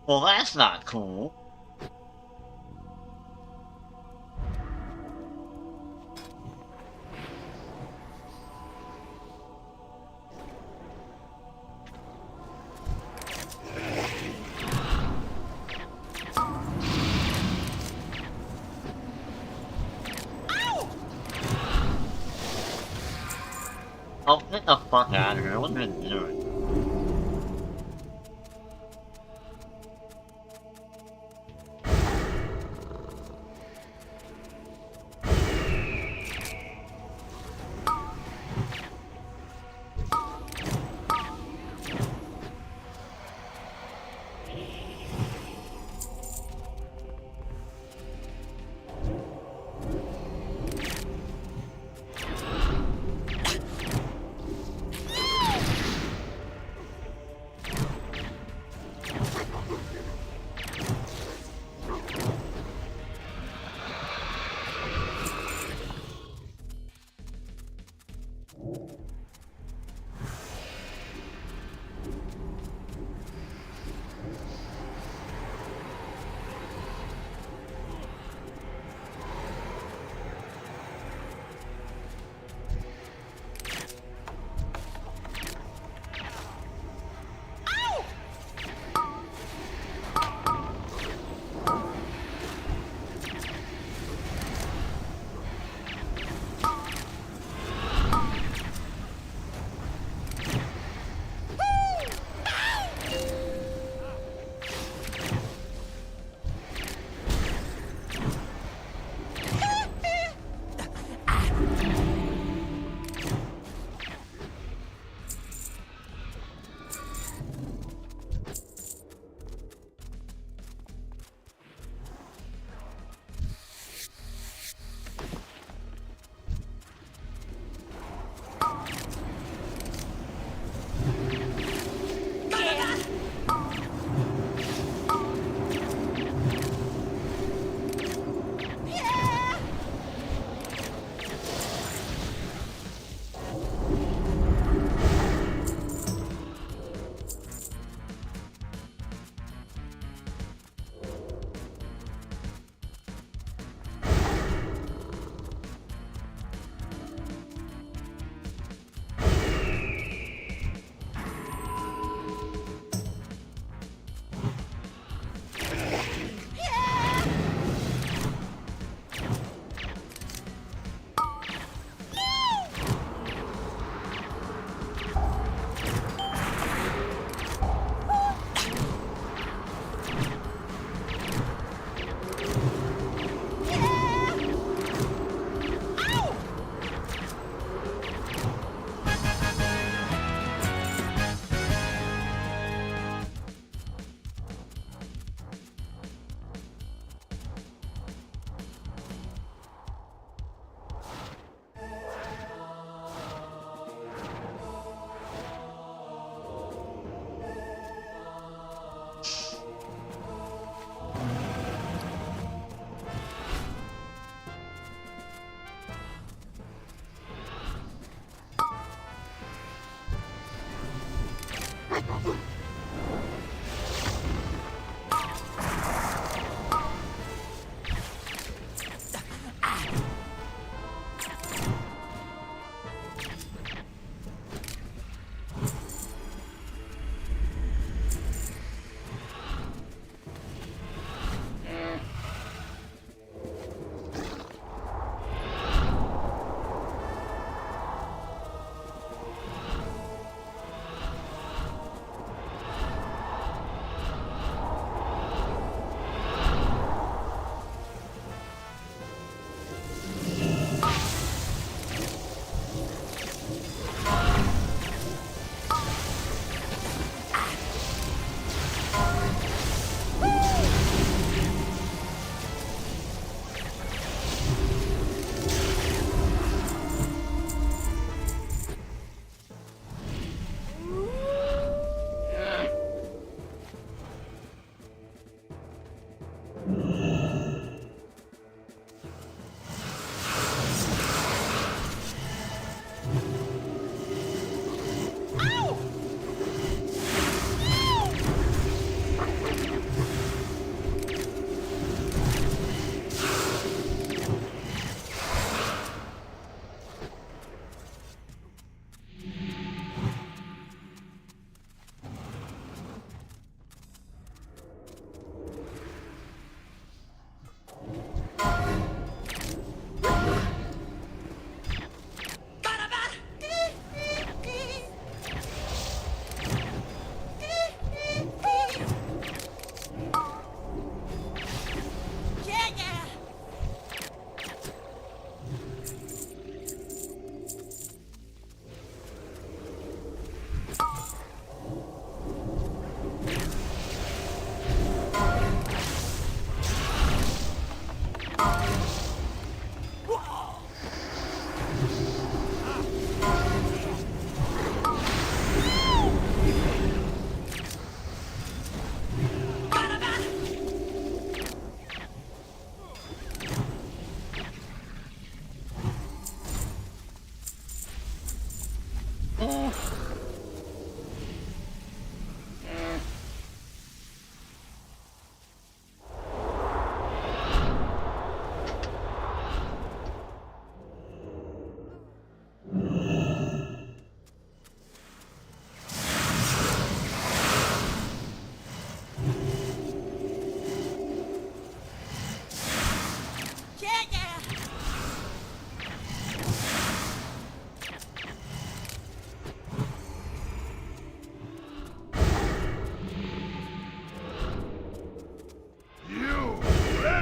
Well, that's not cool. Oh, get the fuck out of here. What are you doing?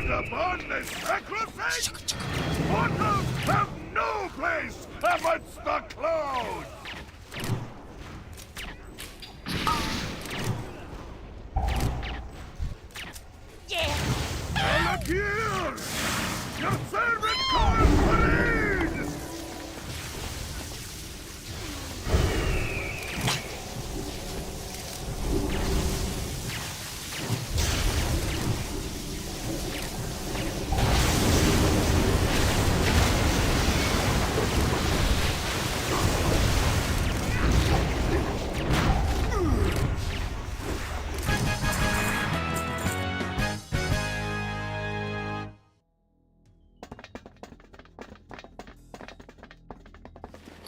upon this sacrifice? Mortals have no place amidst the clouds! Look here! Your servant calls for aid!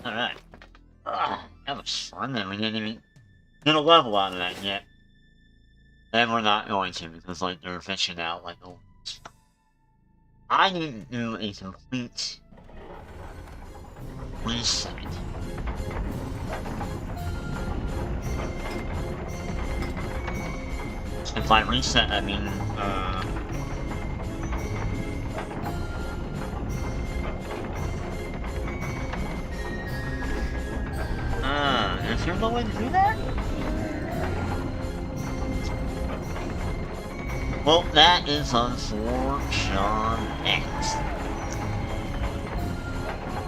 Alright. That was fun, and we didn't even get a level out of that yet. And we're not going to, because, like, they're fishing out, like, oh. I need to do a complete reset. And by reset, I mean, is there no way to do that? Well, that is unfortunate.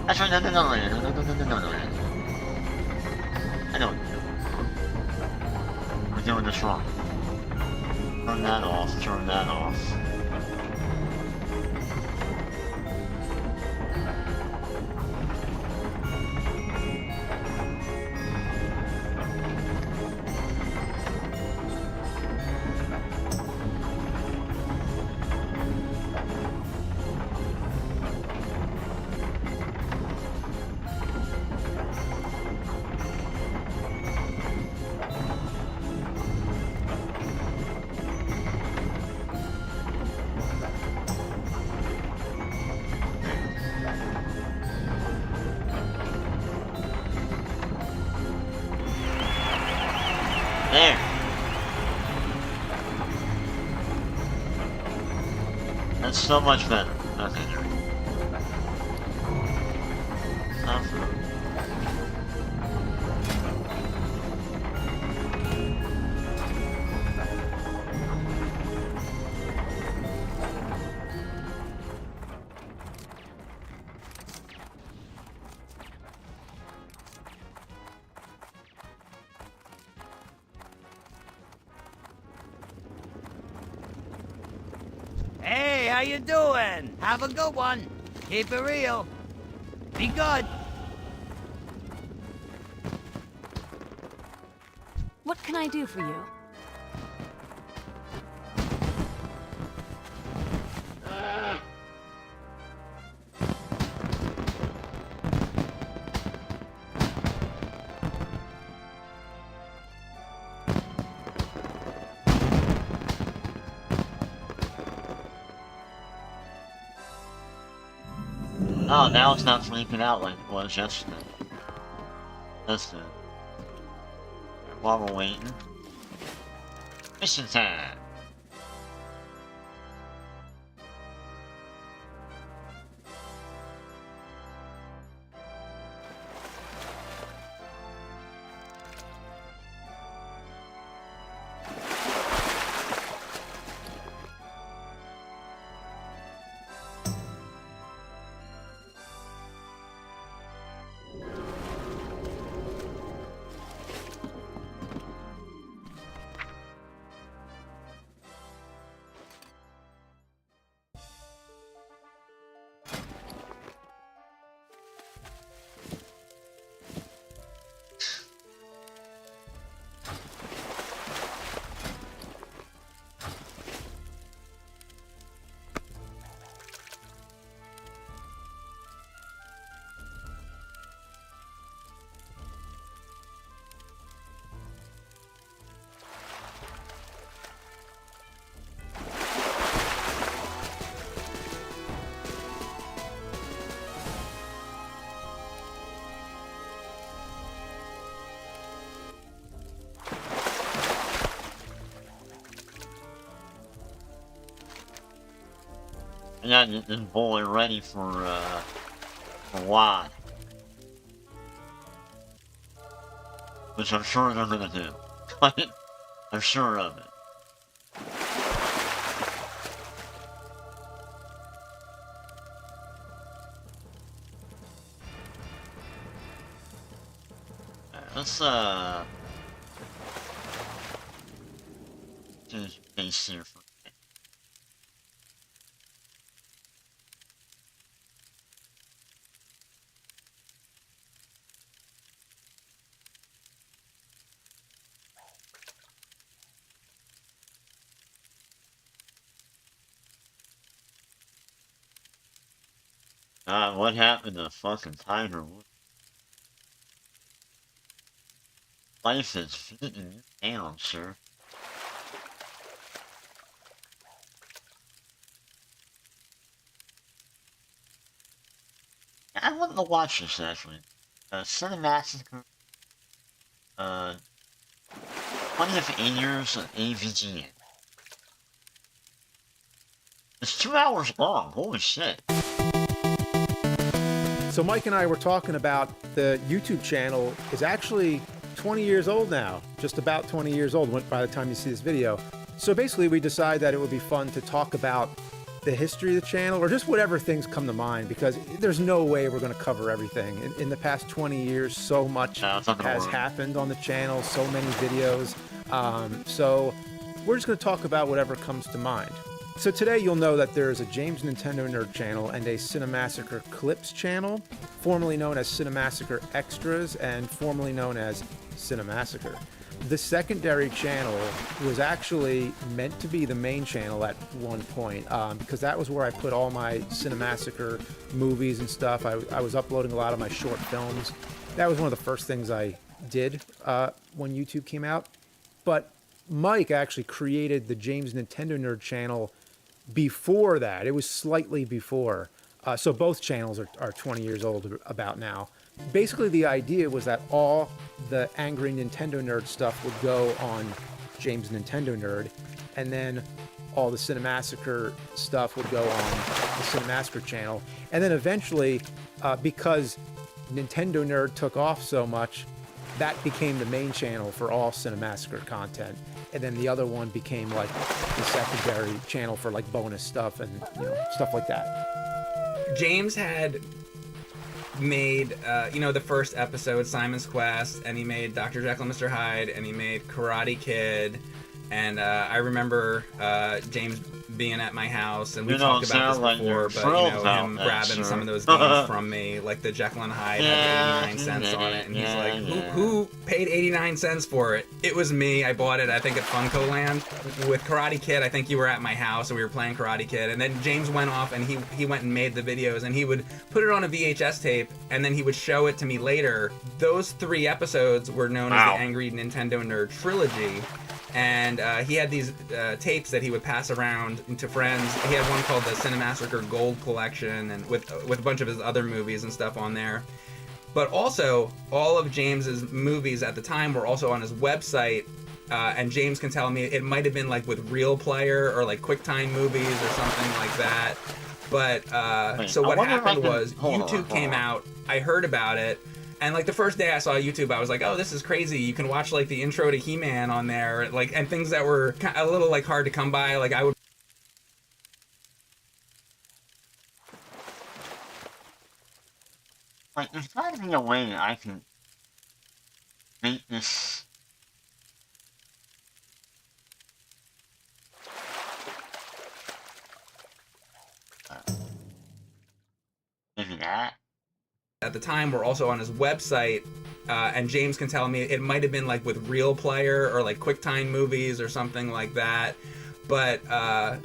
Actually, no. I know what to do. We're doing this wrong. Turn that off, turn that off. There. That's so much better. Okay. Hey, how you doing? Have a good one. Keep it real. Be good. What can I do for you? Oh, now it's not sleeping out like it was yesterday. That's good. While we're waiting. Mission time! I got this boy ready for WoD. Which I'm sure they're gonna do. I'm sure of it. Alright, let's change base here for what happened to fucking Tiger Woods? Life is beating you down, sir. I want to watch this actually. Cinemassacre. 20th years of AVGN. It's 2 hours long. Holy shit. So Mike and I were talking about the YouTube channel is actually 20 years old now. Just about 20 years old by the time you see this video. So basically we decided that it would be fun to talk about the history of the channel or just whatever things come to mind because there's no way we're going to cover everything. In the past 20 years, so much has happened on the channel, so many videos. So we're just going to talk about whatever comes to mind. So today you'll know that there is a James Nintendo Nerd channel and a Cinemassacre Clips channel, formerly known as Cinemassacre Extras and formerly known as Cinemassacre. The secondary channel was actually meant to be the main channel at one point because that was where I put all my Cinemassacre movies and stuff. I was uploading a lot of my short films. That was one of the first things I did when YouTube came out. But Mike actually created the James Nintendo Nerd channel before that. It was slightly before. So both channels are 20 years old about now. Basically, the idea was that all the Angry Nintendo Nerd stuff would go on James Nintendo Nerd, and then all the Cinemassacre stuff would go on the Cinemassacre channel. And then eventually, because Nintendo Nerd took off so much, that became the main channel for all Cinemassacre content. And then the other one became like the secondary channel for like bonus stuff and stuff like that. James had made the first episode, Simon's Quest, and he made Dr. Jekyll and Mr. Hyde, and he made Karate Kid, and I remember James being at my house, and we talked about this before, but him grabbing some of those games from me, like the Jekyll and Hyde had 89 cents on it, and he's like, who paid 89 cents for it? It was me. I bought it, I think, at Funko Land. With Karate Kid, I think you were at my house, and we were playing Karate Kid, and then James went off, and he went and made the videos, and he would put it on a VHS tape, and then he would show it to me later. Those 3 episodes were known as the Angry Nintendo Nerd Trilogy. And he had these tapes that he would pass around to friends. He had one called the Cinemassacre Gold Collection, and with a bunch of his other movies and stuff on there. But also, all of James's movies at the time were also on his website. And James can tell me it might have been like with Real Player or like QuickTime Movies or something like that. But so what happened was YouTube came out. I heard about it. And like the first day I saw YouTube, I was like, "Oh, this is crazy! You can watch like the intro to He-Man on there, like, and things that were a little like hard to come by. Like I would." Like, there's gotta be a way that I can make this. Maybe that. At the time were also on his website, and James can tell me it might have been like with Real Player or like QuickTime Movies or something like that. But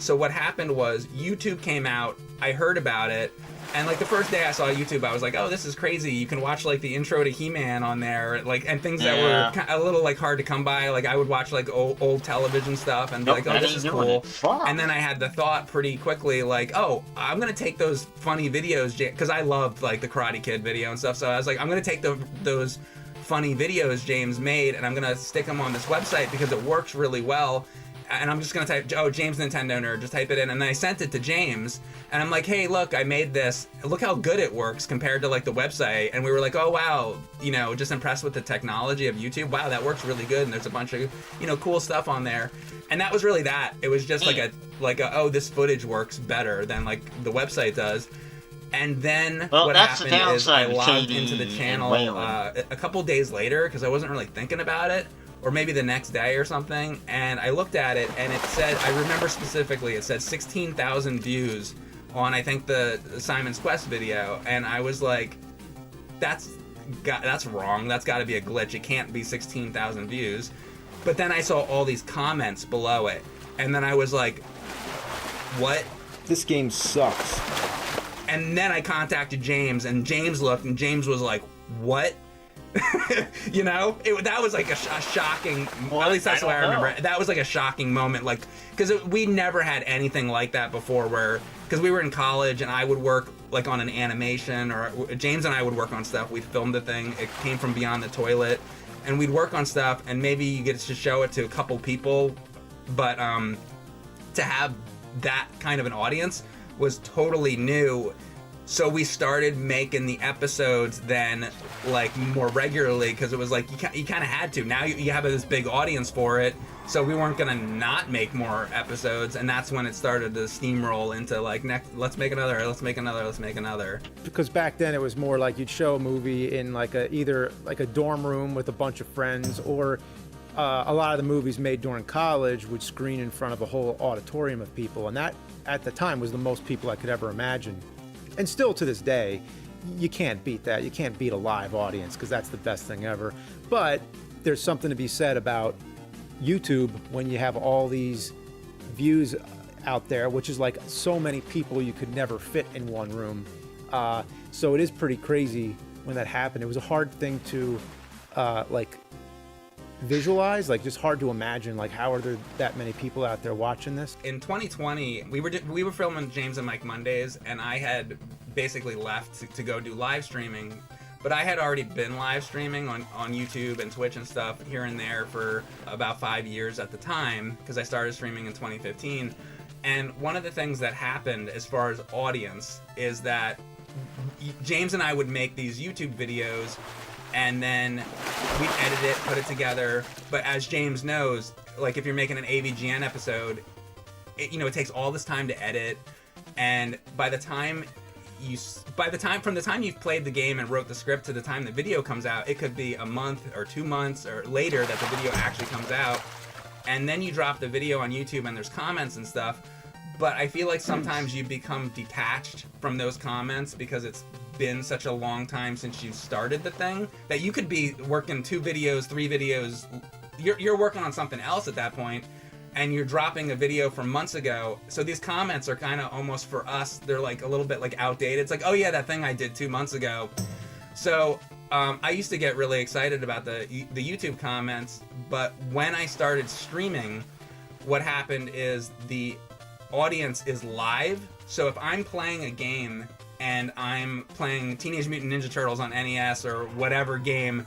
so what happened was YouTube came out. I heard about it, and like the first day I saw YouTube, I was like, "Oh, this is crazy! You can watch like the intro to He-Man on there, like, and things that were a little like hard to come by. Like I would watch like old television stuff and be like, "Oh, this is cool." And then I had the thought pretty quickly, like, "Oh, I'm gonna take those funny videos because I loved like the Karate Kid video and stuff." So I was like, "I'm gonna take those funny videos James made, and I'm gonna stick them on this website because it works really well." and I'm just gonna type, oh, James Nintendo Nerd, just type it in, and then I sent it to James, and I'm like, hey, look, I made this, look how good it works compared to like the website, and we were like, oh wow, you know, just impressed with the technology of YouTube. Wow, that works really good, and there's a bunch of, you know, cool stuff on there, and that was really that. It was just like a oh, this footage works better than like the website does. And then what happened is I logged into the channel a couple days later because I wasn't really thinking about it, or maybe the next day or something, and I looked at it and it said, I remember specifically, it said 16,000 views on, I think, the Simon's Quest video, and I was like, that's wrong, that's got to be a glitch, it can't be 16,000 views. But then I saw all these comments below it, and then I was like, what? This game sucks. And then I contacted James, and James looked, and James was like, what? You know, that was like a shocking, at least that's the way I remember it. That was like a shocking moment, like, because we never had anything like that before, where, because we were in college and I would work like on an animation, or James and I would work on stuff, we'd film the thing, it came from Beyond the Toilet, and we'd work on stuff, and maybe you get to show it to a couple people, but to have that kind of an audience was totally new. So we started making the episodes then like more regularly, because it was like you kind of had to. Now you have this big audience for it, so we weren't gonna not make more episodes, and that's when it started to steamroll into like, let's make another. Because back then it was more like you'd show a movie in like either like a dorm room with a bunch of friends, or a lot of the movies made during college would screen in front of a whole auditorium of people, and that at the time was the most people I could ever imagine. And still to this day, you can't beat that. You can't beat a live audience, because that's the best thing ever. But there's something to be said about YouTube when you have all these views out there, which is like so many people you could never fit in one room. So it is pretty crazy when that happened. It was a hard thing to like visualize, like just hard to imagine, like how are there that many people out there watching this? In 2020, we were filming James and Mike Mondays, and I had basically left to go do live streaming, but I had already been live streaming on YouTube and Twitch and stuff here and there for about 5 years at the time, because I started streaming in 2015. And one of the things that happened as far as audience is that James and I would make these YouTube videos, and then we'd edit it, put it together. But as James knows, like if you're making an AVGN episode, it takes all this time to edit, and from the time you've played the game and wrote the script to the time the video comes out, it could be a month or 2 months or later that the video actually comes out. And then you drop the video on YouTube and there's comments and stuff. But I feel like sometimes you become detached from those comments because it's been such a long time since you started the thing, that you could be working 2 videos, 3 videos, you're working on something else at that point, and you're dropping a video from months ago. So these comments are kind of almost, for us, they're like a little bit like outdated. It's like, oh yeah, that thing I did 2 months ago. So I used to get really excited about the YouTube comments, but when I started streaming, what happened is the audience is live. So if I'm playing a game and I'm playing Teenage Mutant Ninja Turtles on NES or whatever game,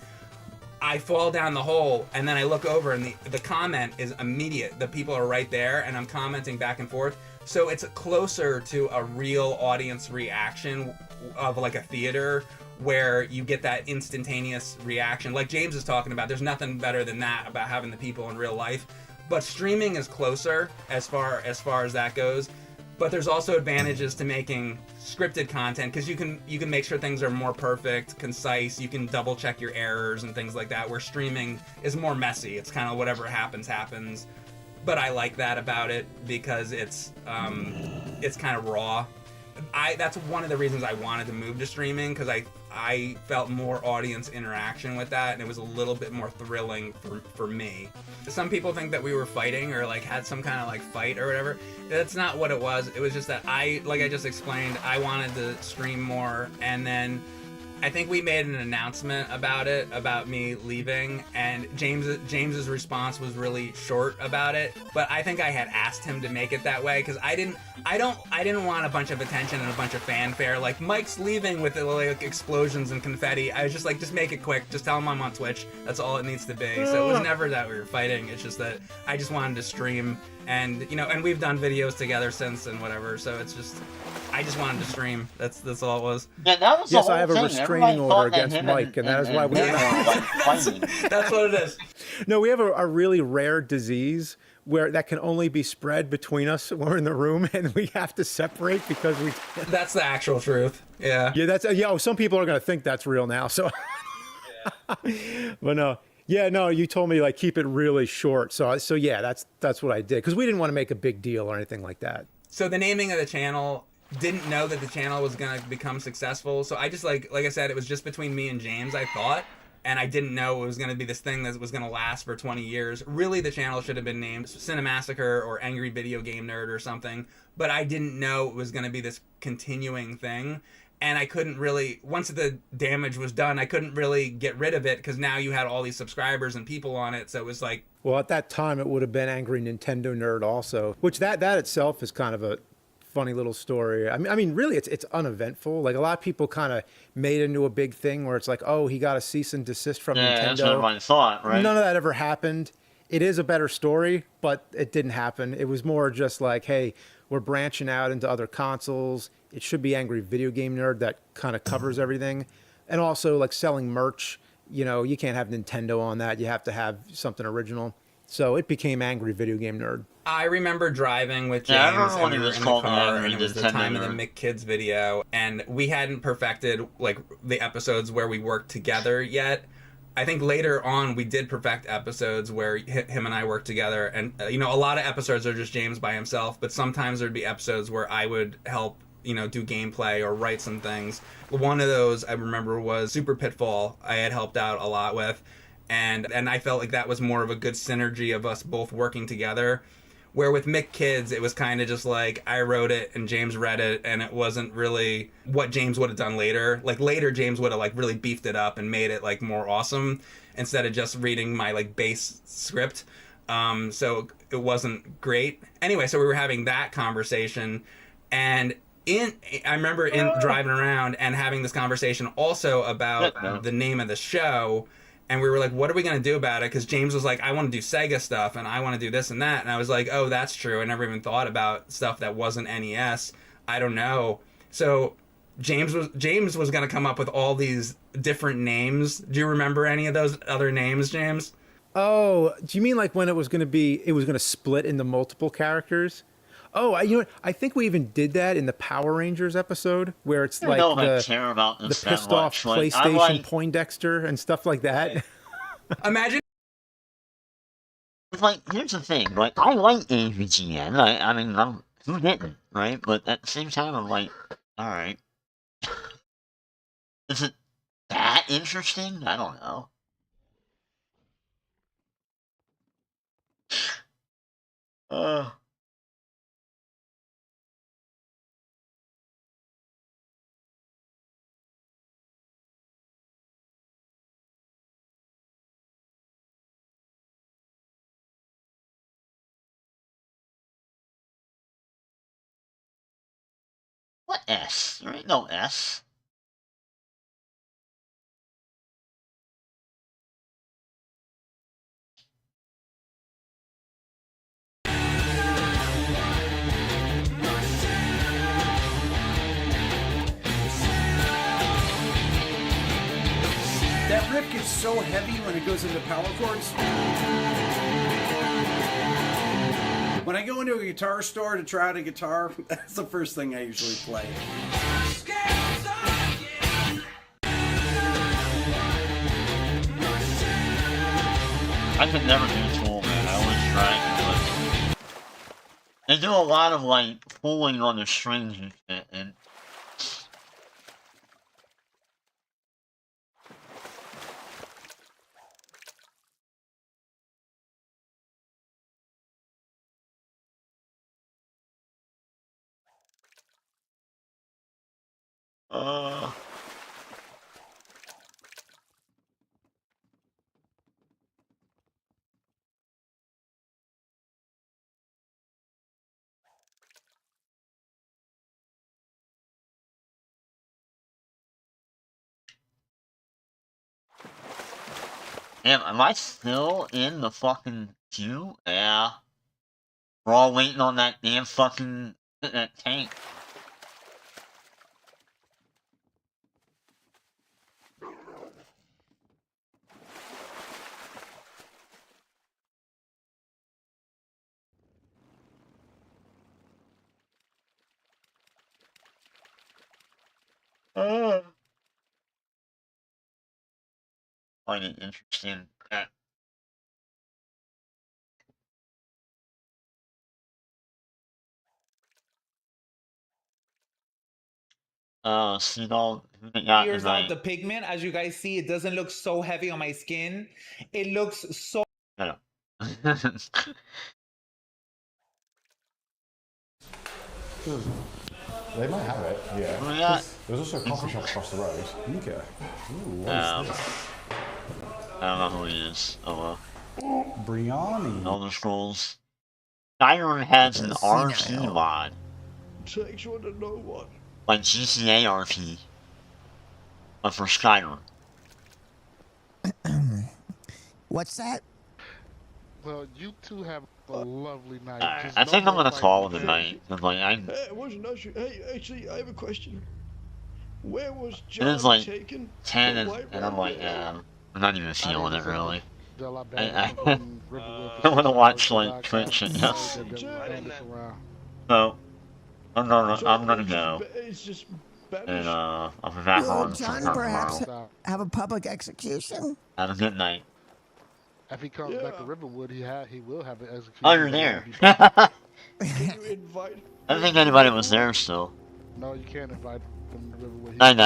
I fall down the hole, and then I look over and the comment is immediate. The people are right there, and I'm commenting back and forth. So it's closer to a real audience reaction of like a theater, where you get that instantaneous reaction. Like James is talking about, there's nothing better than that, about having the people in real life. But streaming is closer as far as that goes. But there's also advantages to making scripted content, because you can make sure things are more perfect, concise. You can double check your errors and things like that, where streaming is more messy. It's kind of whatever happens. But I like that about it, because it's kind of raw. That's one of the reasons I wanted to move to streaming, because I felt more audience interaction with that, and it was a little bit more thrilling for me. Some people think that we were fighting, or like had some kind of like fight or whatever. That's not what it was. It was just that like I just explained, I wanted to stream more, and then I think we made an announcement about it, about me leaving, and James's response was really short about it. But I think I had asked him to make it that way because I didn't want a bunch of attention and a bunch of fanfare. Like Mike's leaving with like explosions and confetti. I was just like, just make it quick. Just tell him I'm on Twitch. That's all it needs to be. So it was never that we were fighting. It's just that I just wanted to stream, and and we've done videos together since and whatever. So it's just. I just wanted to stream. That's all it was. Yeah, that was yes, the whole I have a thing. restraining order against Mike, and that is why we. That's what it is. No, we have a really rare disease where that can only be spread between us when we're in the room, and we have to separate because we. That's the actual truth. Yeah. Yeah, that's some people are gonna think that's real now. So. But no. Yeah, no, you told me like keep it really short. So yeah, that's what I did because we didn't want to make a big deal or anything like that. So the naming of the channel. Didn't know that the channel was gonna become successful, so I just like I said, it was just between me and James, I thought, and I didn't know it was gonna be this thing that was gonna last for 20 years. Really, the channel should have been named Cinemassacre or Angry Video Game Nerd or something, but I didn't know it was gonna be this continuing thing, and I couldn't really, once the damage was done, I couldn't really get rid of it because now you had all these subscribers and people on it, so it was like. Well, at that time, it would have been Angry Nintendo Nerd also, which that itself is kind of a funny little story. I mean, really, it's uneventful. Like a lot of people kind of made it into a big thing where it's like, oh, he got a cease and desist from Nintendo. That's what everyone thought, right? None of that ever happened. It is a better story, but it didn't happen. It was more just like, hey, we're branching out into other consoles. It should be Angry Video Game Nerd that kind of covers everything, and also like selling merch. You can't have Nintendo on that. You have to have something original. So it became Angry Video Game Nerd. I remember driving with James and we were in the car, and it was the time of the Mick Kids video, and we hadn't perfected like the episodes where we worked together yet. I think later on we did perfect episodes where him and I worked together, and a lot of episodes are just James by himself, but sometimes there'd be episodes where I would help do gameplay or write some things. One of those I remember was Super Pitfall. I had helped out a lot with, and I felt like that was more of a good synergy of us both working together. Where with Mick Kids, it was kind of just like I wrote it and James read it, and it wasn't really what James would have done later. Like later, James would have like really beefed it up and made it like more awesome instead of just reading my like base script. So it wasn't great. Anyway, so we were having that conversation, and I remember driving around and having this conversation also about the name of the show. And we were like, what are we going to do about it? Because James was like, I want to do Sega stuff, and I want to do this and that. And I was like, oh, that's true. I never even thought about stuff that wasn't NES. I don't know. So James was going to come up with all these different names. Do you remember any of those other names, James? Oh, do you mean like when it was going to split into multiple characters? Oh, I think we even did that in the Power Rangers episode where it's like the pissed off PlayStation Poindexter and stuff like that. Imagine. Like, here's the thing, like, I like AVGN. I mean, who didn't, right? But at the same time, I'm like, alright. Is it that interesting? I don't know. What S? There ain't no S. That riff gets so heavy when it goes into power chords. When I go into a guitar store to try out a guitar, that's the first thing I usually play. I could never do Tool, man. I always try. They do a lot of, like, pulling on the strings and shit, and... Damn, am I still in the fucking queue? Yeah. We're all waiting on that damn fucking that tank. Find it interesting. Seagull, who they got Clears out tonight? the pigment. As you guys see, it doesn't look so heavy on my skin. It looks so. Hello. They might have it, yeah. Who we got? There's also a coffee shop across the road. Okay. Ooh, what is this? I don't know who he is. Oh well. Briani. Elder Scrolls. Skyrim has an RP mod. Takes one to know one. Like GTA RP. But for Skyrim. What's that? Well, you two have a lovely night. Alright, I think I'm gonna call it a night. Cause like Hey, it wasn't us. Hey, actually, I have a question. Where was it John is like taken? 10 The and white I'm like, rabbit? I'm not even feeling it really. I wanna watch like Twitch and so I'm gonna go. It's just And I'll be back Will on John sometime perhaps tomorrow. have a public execution? Have a good night. If he comes back to Riverwood, he will have it executed. Oh, you're there. Can you invite? I don't think anybody was there still. No, you can't invite him to Riverwood. Night night.